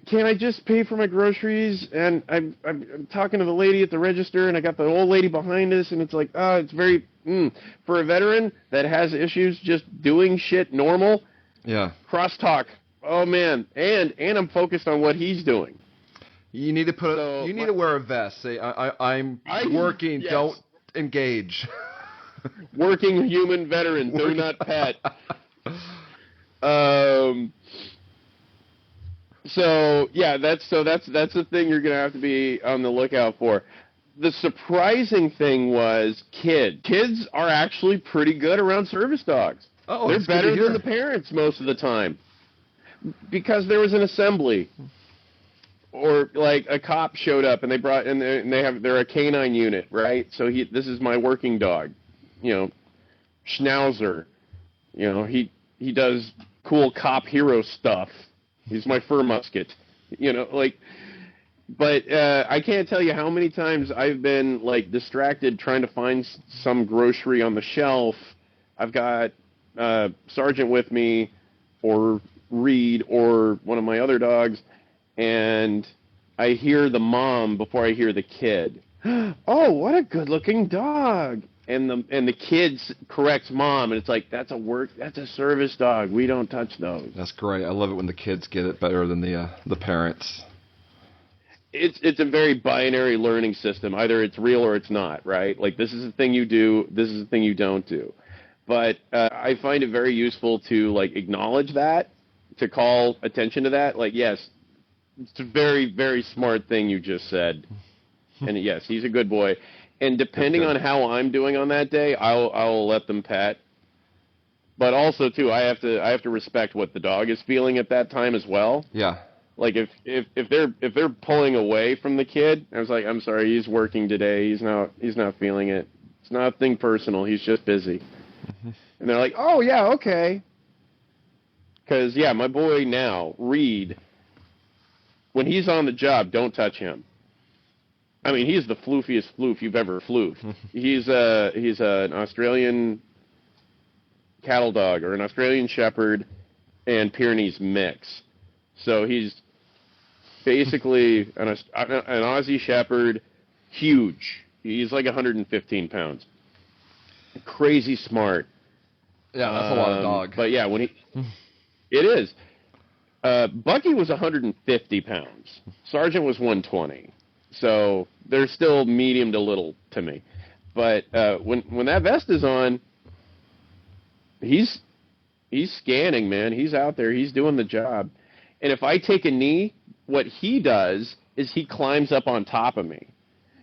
Can I just pay for my groceries? And I'm talking to the lady at the register, and I got the old lady behind us, and it's like, it's very, for a veteran that has issues just doing shit normal. Yeah. Crosstalk. Oh, man. And I'm focused on what he's doing. You need to need to wear a vest. Say, I'm working. Yes. Don't engage. Working human veteran. Do not pet. So yeah, that's the thing you're gonna have to be on the lookout for. The surprising thing was kids. Kids are actually pretty good around service dogs. Oh, they're better than the parents most of the time, because there was an assembly. Or like a cop showed up and they're a canine unit, right? So this is my working dog, Schnauzer. He does cool cop hero stuff. He's my fur musket, But I can't tell you how many times I've been like distracted trying to find some grocery on the shelf. I've got Sergeant with me, or Reed, or one of my other dogs. And I hear the mom before I hear the kid. Oh, what a good-looking dog! And the kid corrects mom, and it's like, that's a service dog. We don't touch those. That's great. I love it when the kids get it better than the parents. it's a very binary learning system. Either it's real or it's not, right? Like, this is the thing you do, this is the thing you don't do. But I find it very useful to, like, acknowledge that, to call attention to that. Like, yes, it's a very, very smart thing you just said. And yes, he's a good boy. And depending on how I'm doing on that day, I'll let them pet. But also, too, I have to respect what the dog is feeling at that time as well. Yeah. Like, if they're pulling away from the kid, I was like, I'm sorry, he's working today. He's not feeling it. It's nothing personal. He's just busy. Mm-hmm. And they're like, oh yeah, okay. Because yeah, my boy now, Reed, when he's on the job, don't touch him. I mean, he's the floofiest floof you've ever floofed. He's an Australian cattle dog, or an Australian Shepherd and Pyrenees mix. So he's basically an Aussie Shepherd, huge. He's like 115 pounds. Crazy smart. Yeah, that's a lot of dog. But yeah, it is. Bucky was 150 pounds. Sergeant was 120. So they're still medium to little to me. But when that vest is on, he's scanning, man. He's out there. He's doing the job. And if I take a knee, what he does is he climbs up on top of me.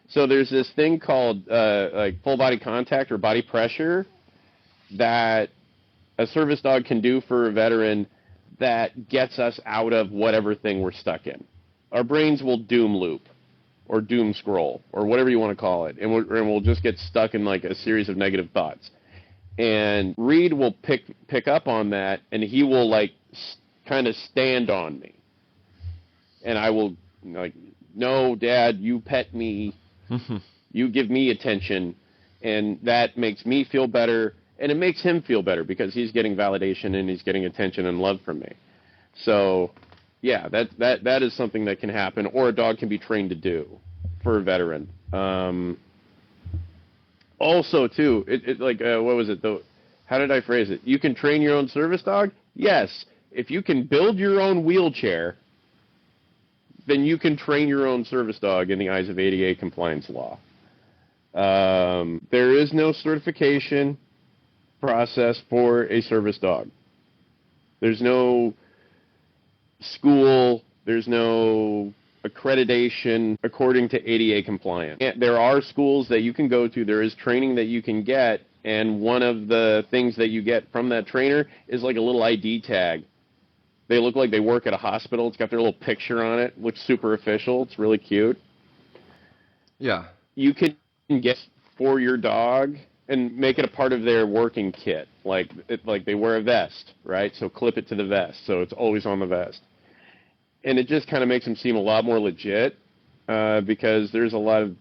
So there's this thing called like full body contact or body pressure that a service dog can do for a veteran that gets us out of whatever thing we're stuck in. Our brains will doom loop or doom scroll or whatever you want to call it, and we'll just get stuck in like a series of negative thoughts. And Reed will pick up on that, and he will like kind of stand on me. And I will like, no, Dad, you pet me. You give me attention, and that makes me feel better, and it makes him feel better because he's getting validation and he's getting attention and love from me. So, yeah, that is something that can happen, or a dog can be trained to do for a veteran. Also, too, what was it though? How did I phrase it? You can train your own service dog? Yes. If you can build your own wheelchair, then you can train your own service dog in the eyes of ADA compliance law. There is no certification process for a service dog. There's no school, there's no accreditation according to ADA compliance. There are schools that you can go to, there is training that you can get, and one of the things that you get from that trainer is like a little ID tag. They look like they work at a hospital. It's got their little picture on it. Looks super official. It's really cute. Yeah. You can get for your dog and make it a part of their working kit. Like they wear a vest, right? So clip it to the vest. So it's always on the vest. And it just kind of makes them seem a lot more legit because there's a lot of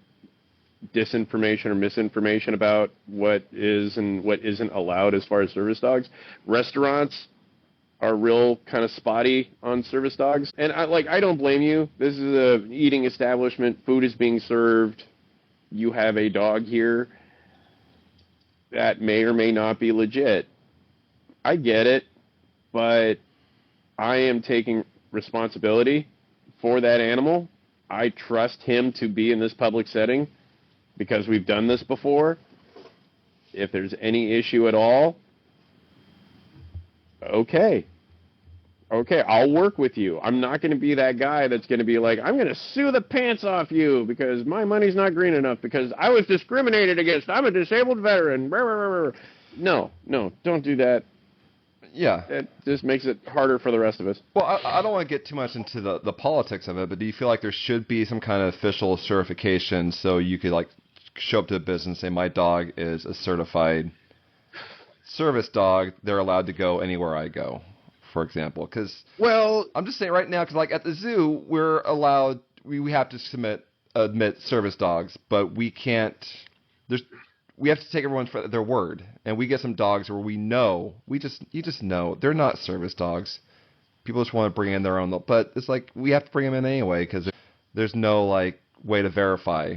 disinformation or misinformation about what is and what isn't allowed as far as service dogs. Restaurants are real kind of spotty on service dogs. And I don't blame you. This is a eating establishment. Food is being served. You have a dog here that may or may not be legit. I get it, but I am taking responsibility for that animal. I trust him to be in this public setting because we've done this before. If there's any issue at all, okay, I'll work with you. I'm not going to be that guy that's going to be like, I'm going to sue the pants off you because my money's not green enough because I was discriminated against. I'm a disabled veteran. No, don't do that. Yeah. It just makes it harder for the rest of us. Well, I don't want to get too much into the politics of it, but do you feel like there should be some kind of official certification so you could like show up to a business and say, my dog is a certified service dog. They're allowed to go anywhere I go, for example. Because, well, I'm just saying right now, because like at the zoo, we're allowed, we have to admit service dogs, but we can't, we have to take everyone for their word. And we get some dogs where we know, you just know, they're not service dogs. People just want to bring in their own, but it's like, we have to bring them in anyway, because there's no like way to verify.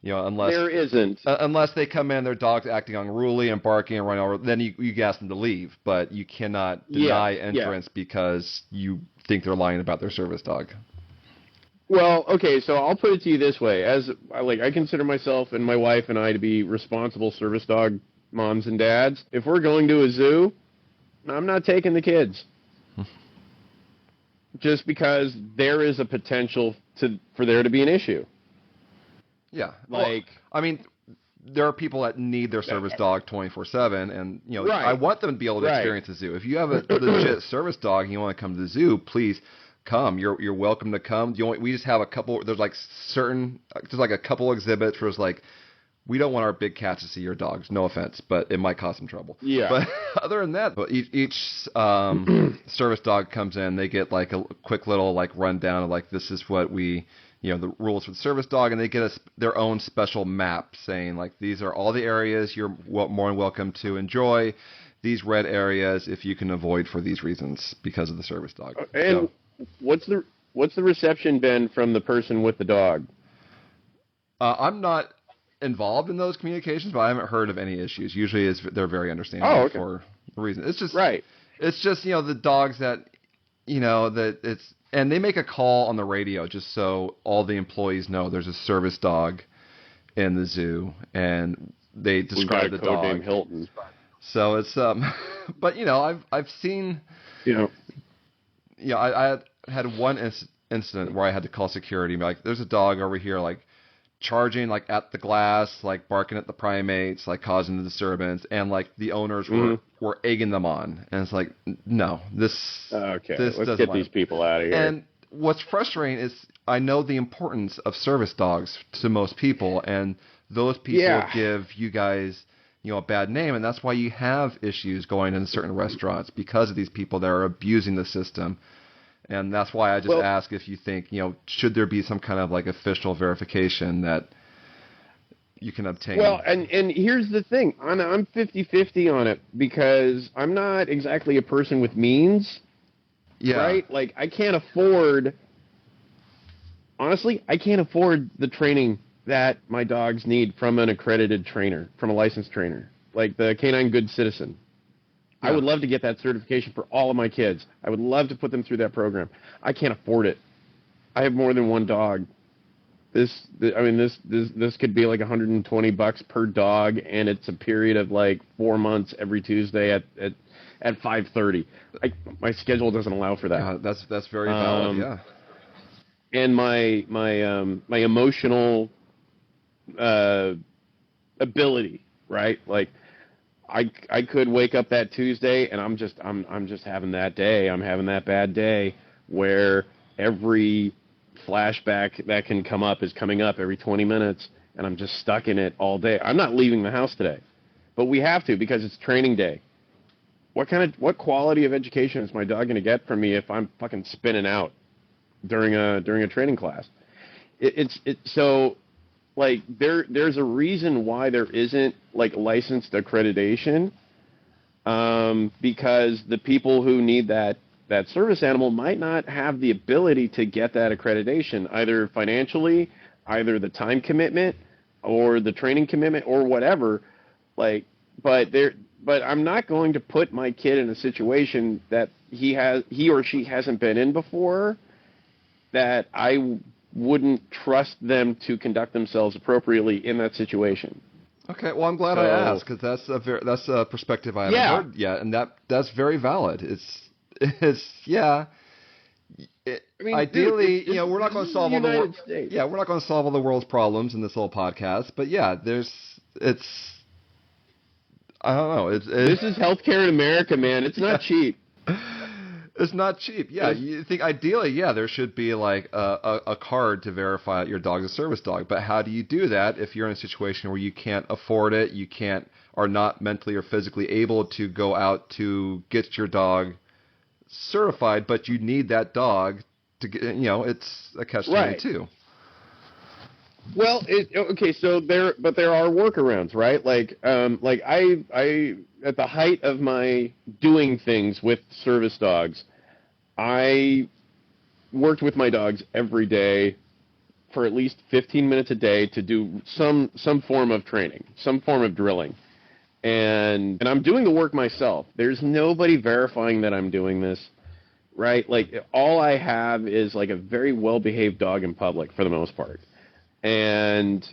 You know, unless there isn't, unless they come in, their dog's acting unruly and barking and running over, then you ask them to leave. But you cannot deny entrance because you think they're lying about their service dog. Well, okay, so I'll put it to you this way: I consider myself and my wife and I to be responsible service dog moms and dads. If we're going to a zoo, I'm not taking the kids, just because there is a potential for there to be an issue. Yeah. Like, well, I mean, there are people that need their service dog 24/7, and right. I want them to be able to experience the zoo. If you have a legit service dog and you want to come to the zoo, please come. You're welcome to come. We just have a couple. There's like a couple exhibits where it's like, we don't want our big cats to see your dogs. No offense, but it might cause some trouble. Yeah. But other than that, each service dog comes in, they get like a quick little like rundown of like, this is what we, the rules for the service dog, and they get their own special map saying like, these are all the areas you're more than welcome to enjoy. These red areas, if you can avoid for these reasons because of the service dog. And what's the reception been from the person with the dog? I'm not involved in those communications, but I haven't heard of any issues. Usually they're very understanding for the reason. It's just right. It's just the dogs that that it's, and they make a call on the radio just so all the employees know there's a service dog in the zoo, and they describe the dog. Named Hilton. So it's but I've seen I had one incident where I had to call security and be like, there's a dog over here like charging like at the glass, like barking at the primates, like causing the disturbance, and like the owners were egging them on, and it's like, no, let's get these people out of here. And what's frustrating is I know the importance of service dogs to most people, and those people give you guys a bad name, and that's why you have issues going into certain restaurants because of these people that are abusing the system. And that's why I just ask if you think, should there be some kind of like official verification that you can obtain? Well, and here's the thing. I'm 50-50 on it because I'm not exactly a person with means. Yeah. Right? Like, I can't afford the training that my dogs need from an accredited trainer, from a licensed trainer, like the Canine Good Citizen. I would love to get that certification for all of my kids. I would love to put them through that program. I can't afford it. I have more than one dog. This could be like $120 per dog, and it's a period of like 4 months every Tuesday at 5:30. My schedule doesn't allow for that. Yeah, that's very valid. Yeah. And my emotional ability, right? Like, I could wake up that Tuesday and I'm just having that day. I'm having that bad day where every flashback that can come up is coming up every 20 minutes, and I'm just stuck in it all day. I'm not leaving the house today, but we have to because it's training day. What quality of education is my dog going to get from me if I'm fucking spinning out during a training class? So. Like, there's a reason why there isn't, like, licensed accreditation, because the people who need that service animal might not have the ability to get that accreditation, either financially, either the time commitment, or the training commitment, or whatever. Like, but I'm not going to put my kid in a situation that he or she hasn't been in before, that I wouldn't trust them to conduct themselves appropriately in that situation. Okay, well, I'm glad I asked, because that's a perspective I haven't heard yet, and that's very valid. Ideally, we're not going to solve all we're not going to solve all the world's problems in this whole podcast, but I don't know. This is healthcare in America, man. It's not cheap. It's not cheap. Yeah, you think ideally, there should be like a card to verify your dog's a service dog. But how do you do that if you're in a situation where you can't afford it, are not mentally or physically able to go out to get your dog certified, but you need that dog to get, it's a catch-22. Well, so there are workarounds, right? Like I at the height of my doing things with service dogs, I worked with my dogs every day for at least 15 minutes a day to do some form of training, some form of drilling. And I'm doing the work myself. There's nobody verifying that I'm doing this. right? Like, all I have is like a very well-behaved dog in public for the most part. And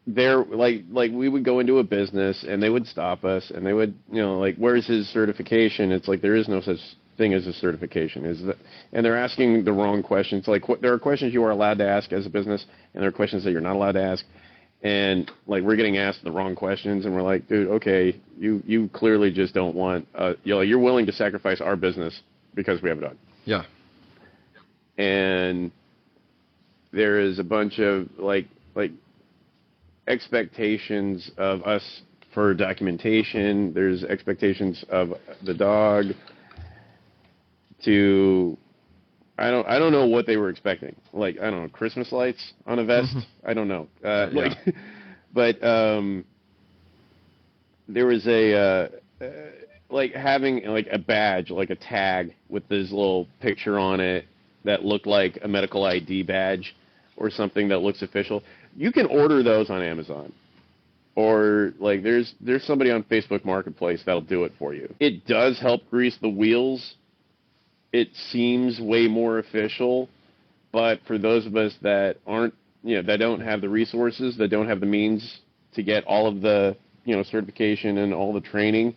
they're like we would go into a business and they would stop us and they would, like, where's his certification? It's like, there is no such thing as a certification. And they're asking the wrong questions. Like, there are questions you are allowed to ask as a business, and there are questions that you're not allowed to ask. And like, we're getting asked the wrong questions, and we're like, dude, okay, you clearly just don't want, you're willing to sacrifice our business because we have a dog. Yeah. And there is a bunch of like expectations of us for documentation. There's expectations of the dog to, I don't know what they were expecting. Like, I don't know, Christmas lights on a vest. I don't know. But there was like having like a badge, like a tag with this little picture on it that looked like a medical ID badge or something that looks official. You can order those on Amazon, or like there's somebody on Facebook Marketplace that'll do it for you. It does help grease the wheels. It seems way more official, but for those of us that aren't, that don't have the resources, that don't have the means to get all of the, certification and all the training,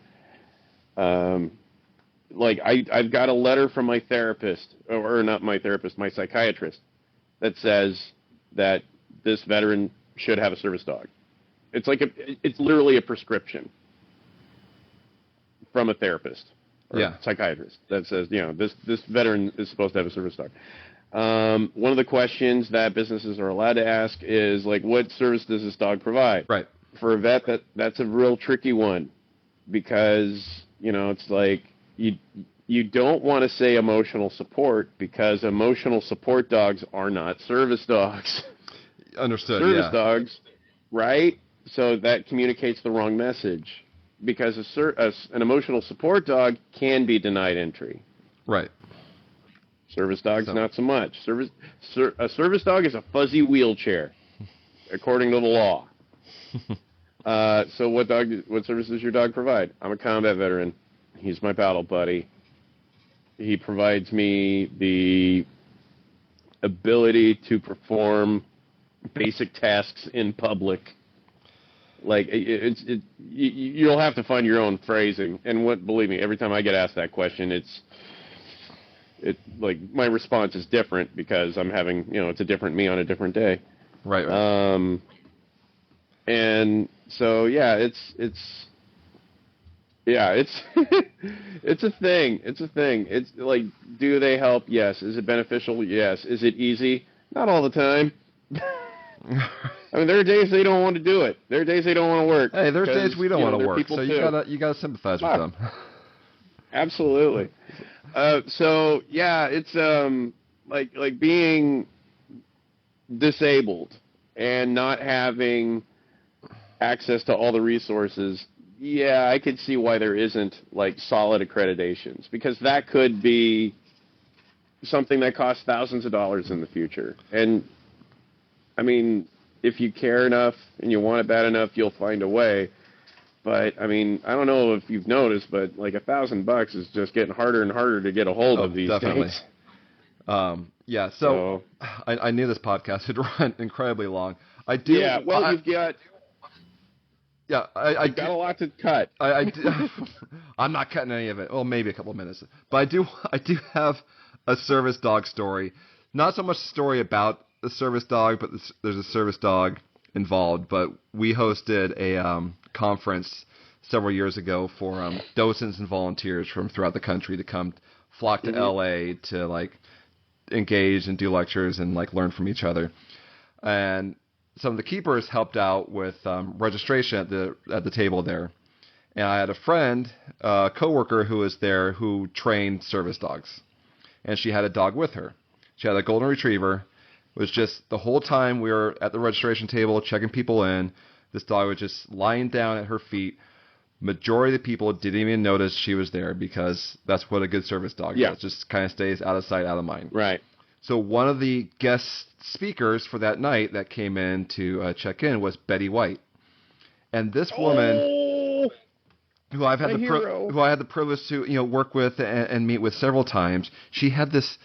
like I've got a letter from my therapist, or not my therapist, my psychiatrist, that says that this veteran should have a service dog. It's like it's literally a prescription from a therapist or a psychiatrist that says, this veteran is supposed to have a service dog. One of the questions that businesses are allowed to ask is like, what service does this dog provide? Right. For a vet, that's a real tricky one, because it's like you don't want to say emotional support, because emotional support dogs are not service dogs. Understood. Service dogs, right? So that communicates the wrong message, because an emotional support dog can be denied entry. Right. Service dogs, not so much. A service dog is a fuzzy wheelchair, according to the law. So what service does your dog provide? I'm a combat veteran. He's my battle buddy. He provides me the ability to perform basic tasks in public. Like, you'll have to find your own phrasing. And believe me, every time I get asked that question, it's like my response is different, because I'm having, it's a different me on a different day. Right. And so, it's it's a thing. It's a thing. It's like, do they help? Yes. Is it beneficial? Yes. Is it easy? Not all the time. I mean, there are days they don't want to do it. There are days they don't want to work. Hey, there's days we don't want to work. So you gotta sympathize with them. Absolutely. So yeah, it's like being disabled and not having access to all the resources. Yeah, I could see why there isn't like solid accreditations, because that could be something that costs thousands of dollars in the future. And I mean, if you care enough and you want it bad enough, you'll find a way. But I mean, I don't know if you've noticed, but like $1,000 is just getting harder and harder to get a hold of these days. Yeah. So I knew this podcast would run incredibly long. I do. Yeah. Well, you've got. Yeah, I got a lot to cut. I'm not cutting any of it. Well, maybe a couple of minutes. But I do have a service dog story. Not so much a story about the service dog, but there's a service dog involved. But we hosted a conference several years ago for docents and volunteers from throughout the country to flock to LA to like engage and do lectures and like learn from each other. And some of the keepers helped out with registration at the table there. And I had a friend, a coworker who was there who trained service dogs. And she had a dog with her. She had a golden retriever. It was just the whole time we were at the registration table checking people in, this dog was just lying down at her feet. Majority of the people didn't even notice she was there, because that's what a good service dog does. Just kind of stays out of sight, out of mind. Right. So one of the guest speakers for that night that came in to check in was Betty White. And this woman, who I had the privilege to work with and meet with several times. She had this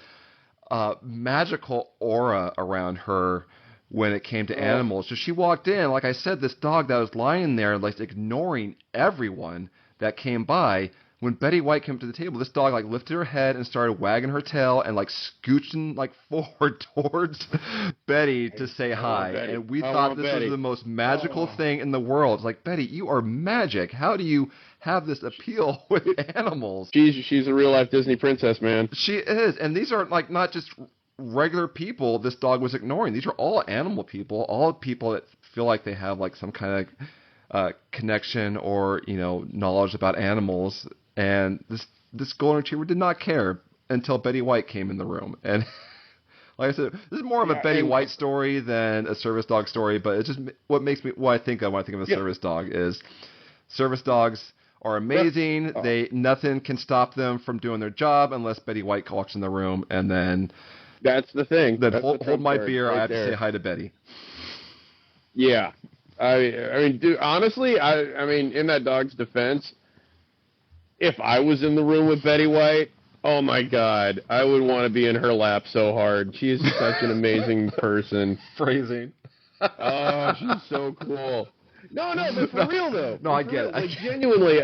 magical aura around her when it came to animals. So she walked in, like I said, this dog that was lying there, like ignoring everyone that came by. When Betty White came to the table, this dog like lifted her head and started wagging her tail and like scooching like forward towards Betty to say hi. And we thought this was the most magical thing in the world. It's like, Betty, you are magic. How do you have this appeal with animals? She's a real life Disney princess, man. She is, and these are like not just regular people this dog was ignoring. These are all animal people, all people that feel like they have like some kind of connection or knowledge about animals. And this golden retriever did not care until Betty White came in the room. And like I said, this is more of a Betty White story than a service dog story. But it's just what I think of when I think of a service dog is service dogs are amazing. Nothing can stop them from doing their job unless Betty White walks in the room. And then that's the thing. Then hold my beer. Right, I have to say hi to Betty. Yeah, I mean, dude, honestly, I mean, in that dog's defense, if I was in the room with Betty White, oh my God, I would want to be in her lap so hard. She is such an amazing person. Phrasing. Oh, she's so cool. No, but for real though. No, I get it. Like, genuinely,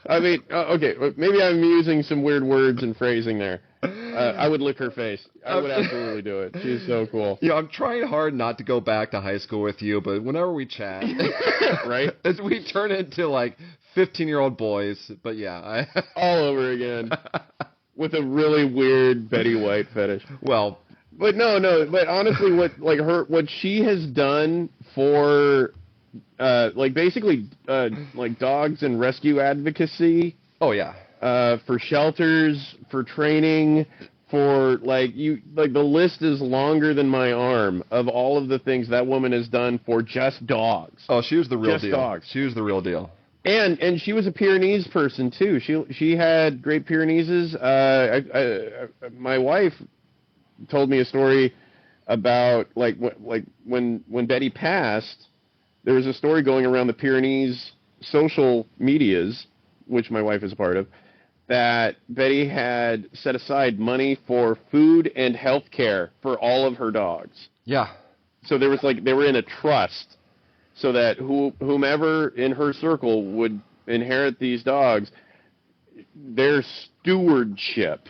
I mean, okay, maybe I'm using some weird words and phrasing there. I would lick her face. I would absolutely do it. She's so cool. Yeah, I'm trying hard not to go back to high school with you, but whenever we chat, right, we turn into like 15-year-old boys. But yeah, all over again with a really weird Betty White fetish. Well, but no. But honestly, what she has done for basically like dogs and rescue advocacy. Oh yeah. For shelters, for training, for the list is longer than my arm of all of the things that woman has done for just dogs. Oh, she was the real just deal. Dogs. She was the real deal. And she was a Pyrenees person too. She had Great Pyrenees. My wife told me a story about when Betty passed. There was a story going around the Pyrenees social medias, which my wife is a part of, that Betty had set aside money for food and health care for all of her dogs. Yeah. So there was they were in a trust so that whomever in her circle would inherit these dogs, their stewardship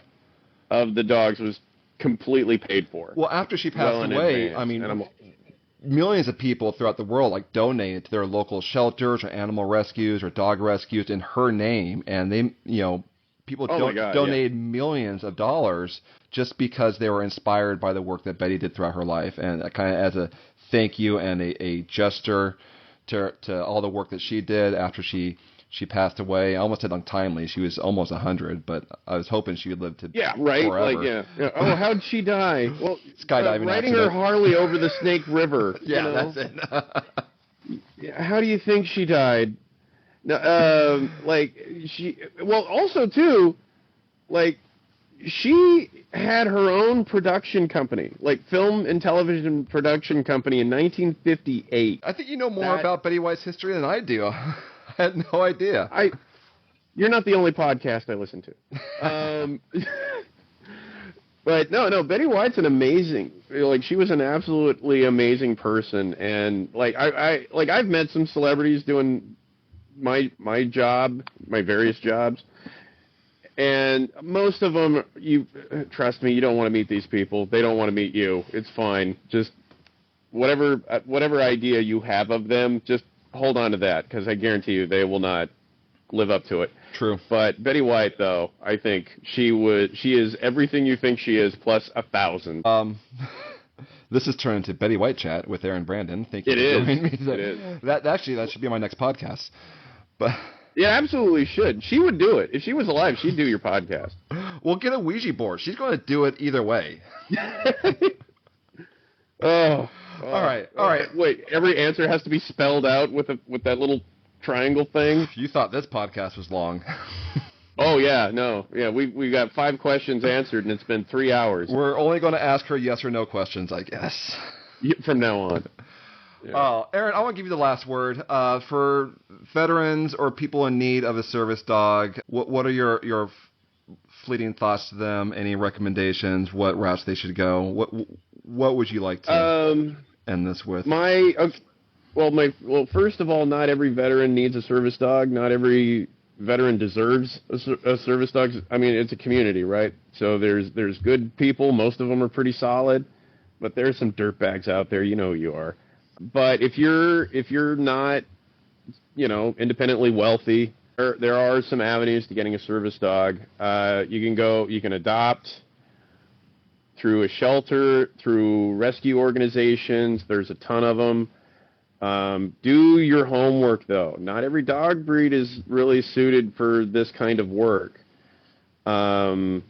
of the dogs was completely paid for. Well, after she passed away, I mean, millions of people throughout the world donated to their local shelters or animal rescues or dog rescues in her name, and they, people donated millions of dollars just because they were inspired by the work that Betty did throughout her life, and kind of as a thank you and a gesture to all the work that she did after she passed away. I almost said untimely. She was almost 100, but I was hoping she would live to forever. Oh, how'd she die? Well, skydiving riding accident. her Harley over the Snake River. That's it. How do you think she died? Also too, she had her own production company, film and television production company in 1958. I think you know more about Betty White's history than I do. I had no idea. You're not the only podcast I listen to. But no, Betty White's an amazing, she was an absolutely amazing person, and I've met some celebrities doing my job, my various jobs, and most of them, trust me, you don't want to meet these people. They don't want to meet you. It's fine. Just whatever idea you have of them, just hold on to that, because I guarantee you they will not live up to it. True. But Betty White, though, I think she is everything you think she is plus 1,000. This has turned into Betty White chat with Erin Brandon. Thank you for joining me. It is. That should be my next podcast. But yeah, absolutely should. She would do it. If she was alive, she'd do your podcast. We'll get a Ouija board. She's going to do it either way. All right. Wait, every answer has to be spelled out with that little triangle thing. You thought this podcast was long. Oh yeah, no, yeah. We got 5 questions answered, and it's been 3 hours. We're only going to ask her yes or no questions, I guess. From now on. Erin, I want to give you the last word. For veterans or people in need of a service dog, what are your fleeting thoughts to them? Any recommendations? What routes they should go? What would you like to end this with? First of all, not every veteran needs a service dog. Not every veteran deserves a service dog. I mean, it's a community, right? So there's good people. Most of them are pretty solid, but there's some dirtbags out there. You know who you are. But if you're not, independently wealthy, there are some avenues to getting a service dog. You can adopt through a shelter, through rescue organizations. There's a ton of them. Do your homework, though. Not every dog breed is really suited for this kind of work. Like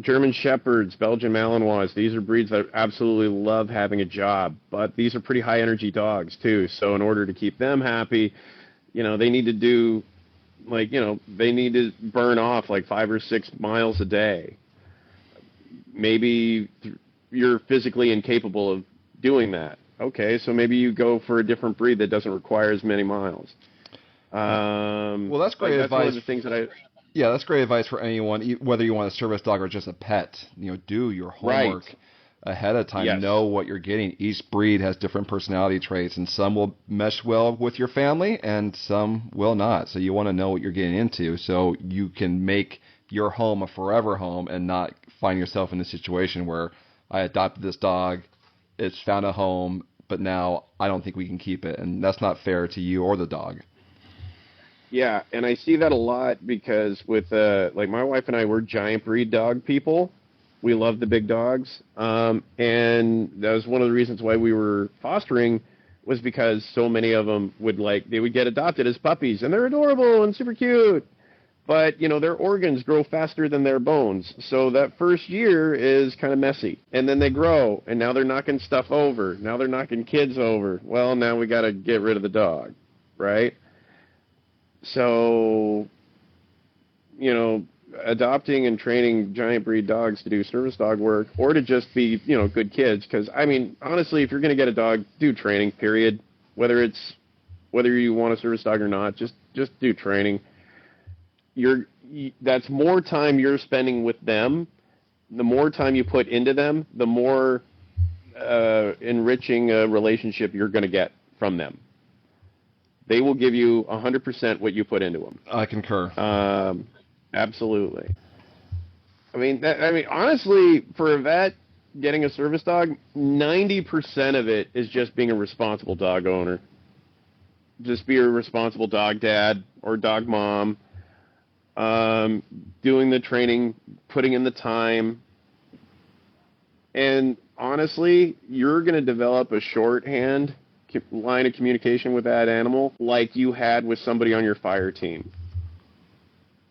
German Shepherds, Belgian Malinois, these are breeds that absolutely love having a job, but these are pretty high energy dogs too. So in order to keep them happy, they need to do they need to burn off like 5 or 6 miles a day. Maybe you're physically incapable of doing that. Okay, so maybe you go for a different breed that doesn't require as many miles. Well, that's great advice. That's one of the things that Yeah, that's great advice for anyone, whether you want a service dog or just a pet. Do your homework ahead of time. Yes. Know what you're getting. Each breed has different personality traits, and some will mesh well with your family, and some will not. So you want to know what you're getting into so you can make your home a forever home and not find yourself in a situation where I adopted this dog, it's found a home, but now I don't think we can keep it, and that's not fair to you or the dog. Yeah, and I see that a lot because with my wife and I, we're giant breed dog people. We love the big dogs, and that was one of the reasons why we were fostering, was because so many of them would get adopted as puppies, and they're adorable and super cute, but their organs grow faster than their bones, so that first year is kind of messy, and then they grow, and now they're knocking stuff over. Now they're knocking kids over. Well, now we got to get rid of the dog, right? So, adopting and training giant breed dogs to do service dog work or to just be, good kids. Because, honestly, if you're going to get a dog, do training, period. Whether you want a service dog or not, just do training. That's more time you're spending with them. The more time you put into them, the more enriching a relationship you're going to get from them. They will give you 100% what you put into them. I concur. Absolutely. Honestly, for a vet, getting a service dog, 90% of it is just being a responsible dog owner. Just be a responsible dog dad or dog mom, doing the training, putting in the time. And honestly, you're going to develop a shorthand line of communication with that animal like you had with somebody on your fire team.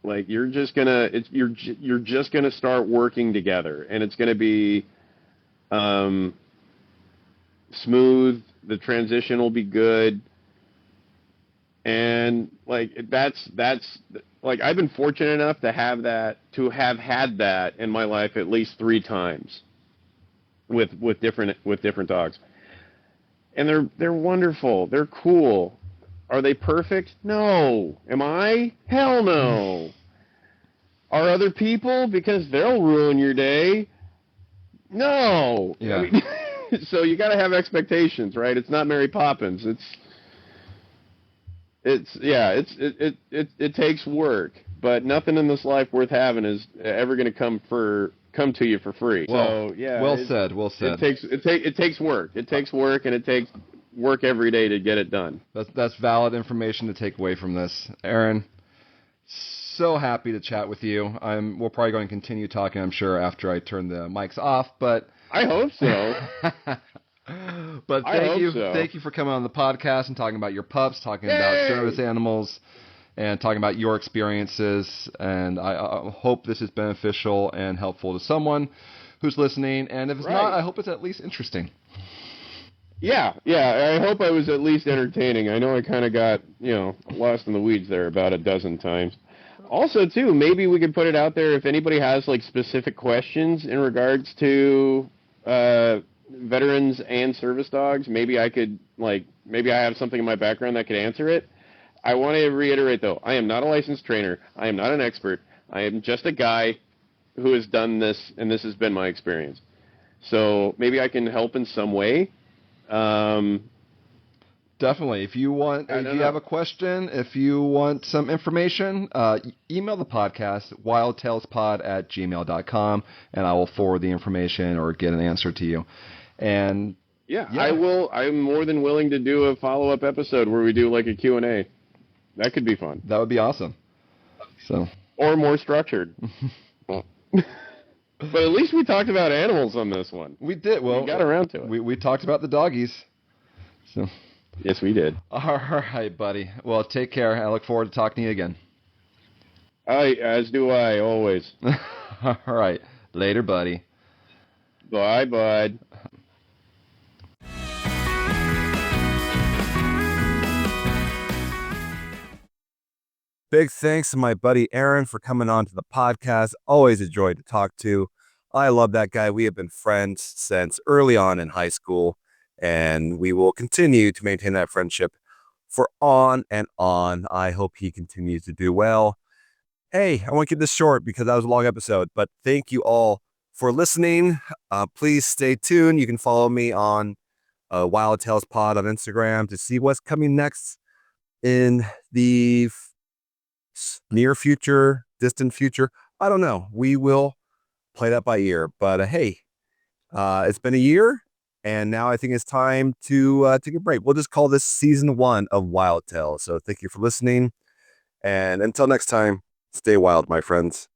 Like you're just gonna start working together, and it's gonna be smooth. The transition will be good, and that's I've been fortunate enough to have had that in my life at least 3 times with different dogs. And they're wonderful. They're cool. Are they perfect? No. Am I? Hell no. Are other people? Because they'll ruin your day. No. Yeah. So you got to have expectations, right? It's not Mary Poppins. It takes work, but nothing in this life worth having is ever going to come to you for free. Well, so yeah. Well said. It takes work. It takes work, and it takes work every day to get it done. That's valid information to take away from this, Erin. So happy to chat with you. We're probably going to continue talking, I'm sure, after I turn the mics off. But I hope so. But thank you for coming on the podcast and talking about your pups, talking about service animals, and talking about your experiences. And I hope this is beneficial and helpful to someone who's listening. And if it's not, I hope it's at least interesting. Yeah. I hope I was at least entertaining. I know I kind of got, lost in the weeds there about a dozen times. Also, too, maybe we could put it out there if anybody has, specific questions in regards to, veterans and service dogs. Maybe I could, maybe I have something in my background that could answer it. I want to reiterate, though, I am not a licensed trainer. I am not an expert. I am just a guy who has done this, and this has been my experience. So maybe I can help in some way. Definitely. If you have a question, if you want some information, email the podcast, wildtalespod@gmail.com, and I will forward the information or get an answer to you. And yeah, I will. I'm more than willing to do a follow-up episode where we do like a Q&A. That could be fun. That would be awesome. So, or more structured. But at least we talked about animals on this one. We did. Well, we got around to it. We talked about the doggies. So. Yes, we did. All right, buddy. Well, take care. I look forward to talking to you again. As do I, always. All right. Later, buddy. Bye, bud. Big thanks to my buddy Erin for coming on to the podcast. Always a joy to talk to. I love that guy. We have been friends since early on in high school. And we will continue to maintain that friendship for on and on. I hope he continues to do well. Hey, I want to keep this short because that was a long episode, but thank you all for listening. Please stay tuned. You can follow me on Wild Tales Pod on Instagram to see what's coming next in the near future, distant future. I don't know. We will play that by ear. But hey, it's been a year. And now I think it's time to take a break. We'll just call this season 1 of Wild Tales. So thank you for listening. And until next time, stay wild, my friends.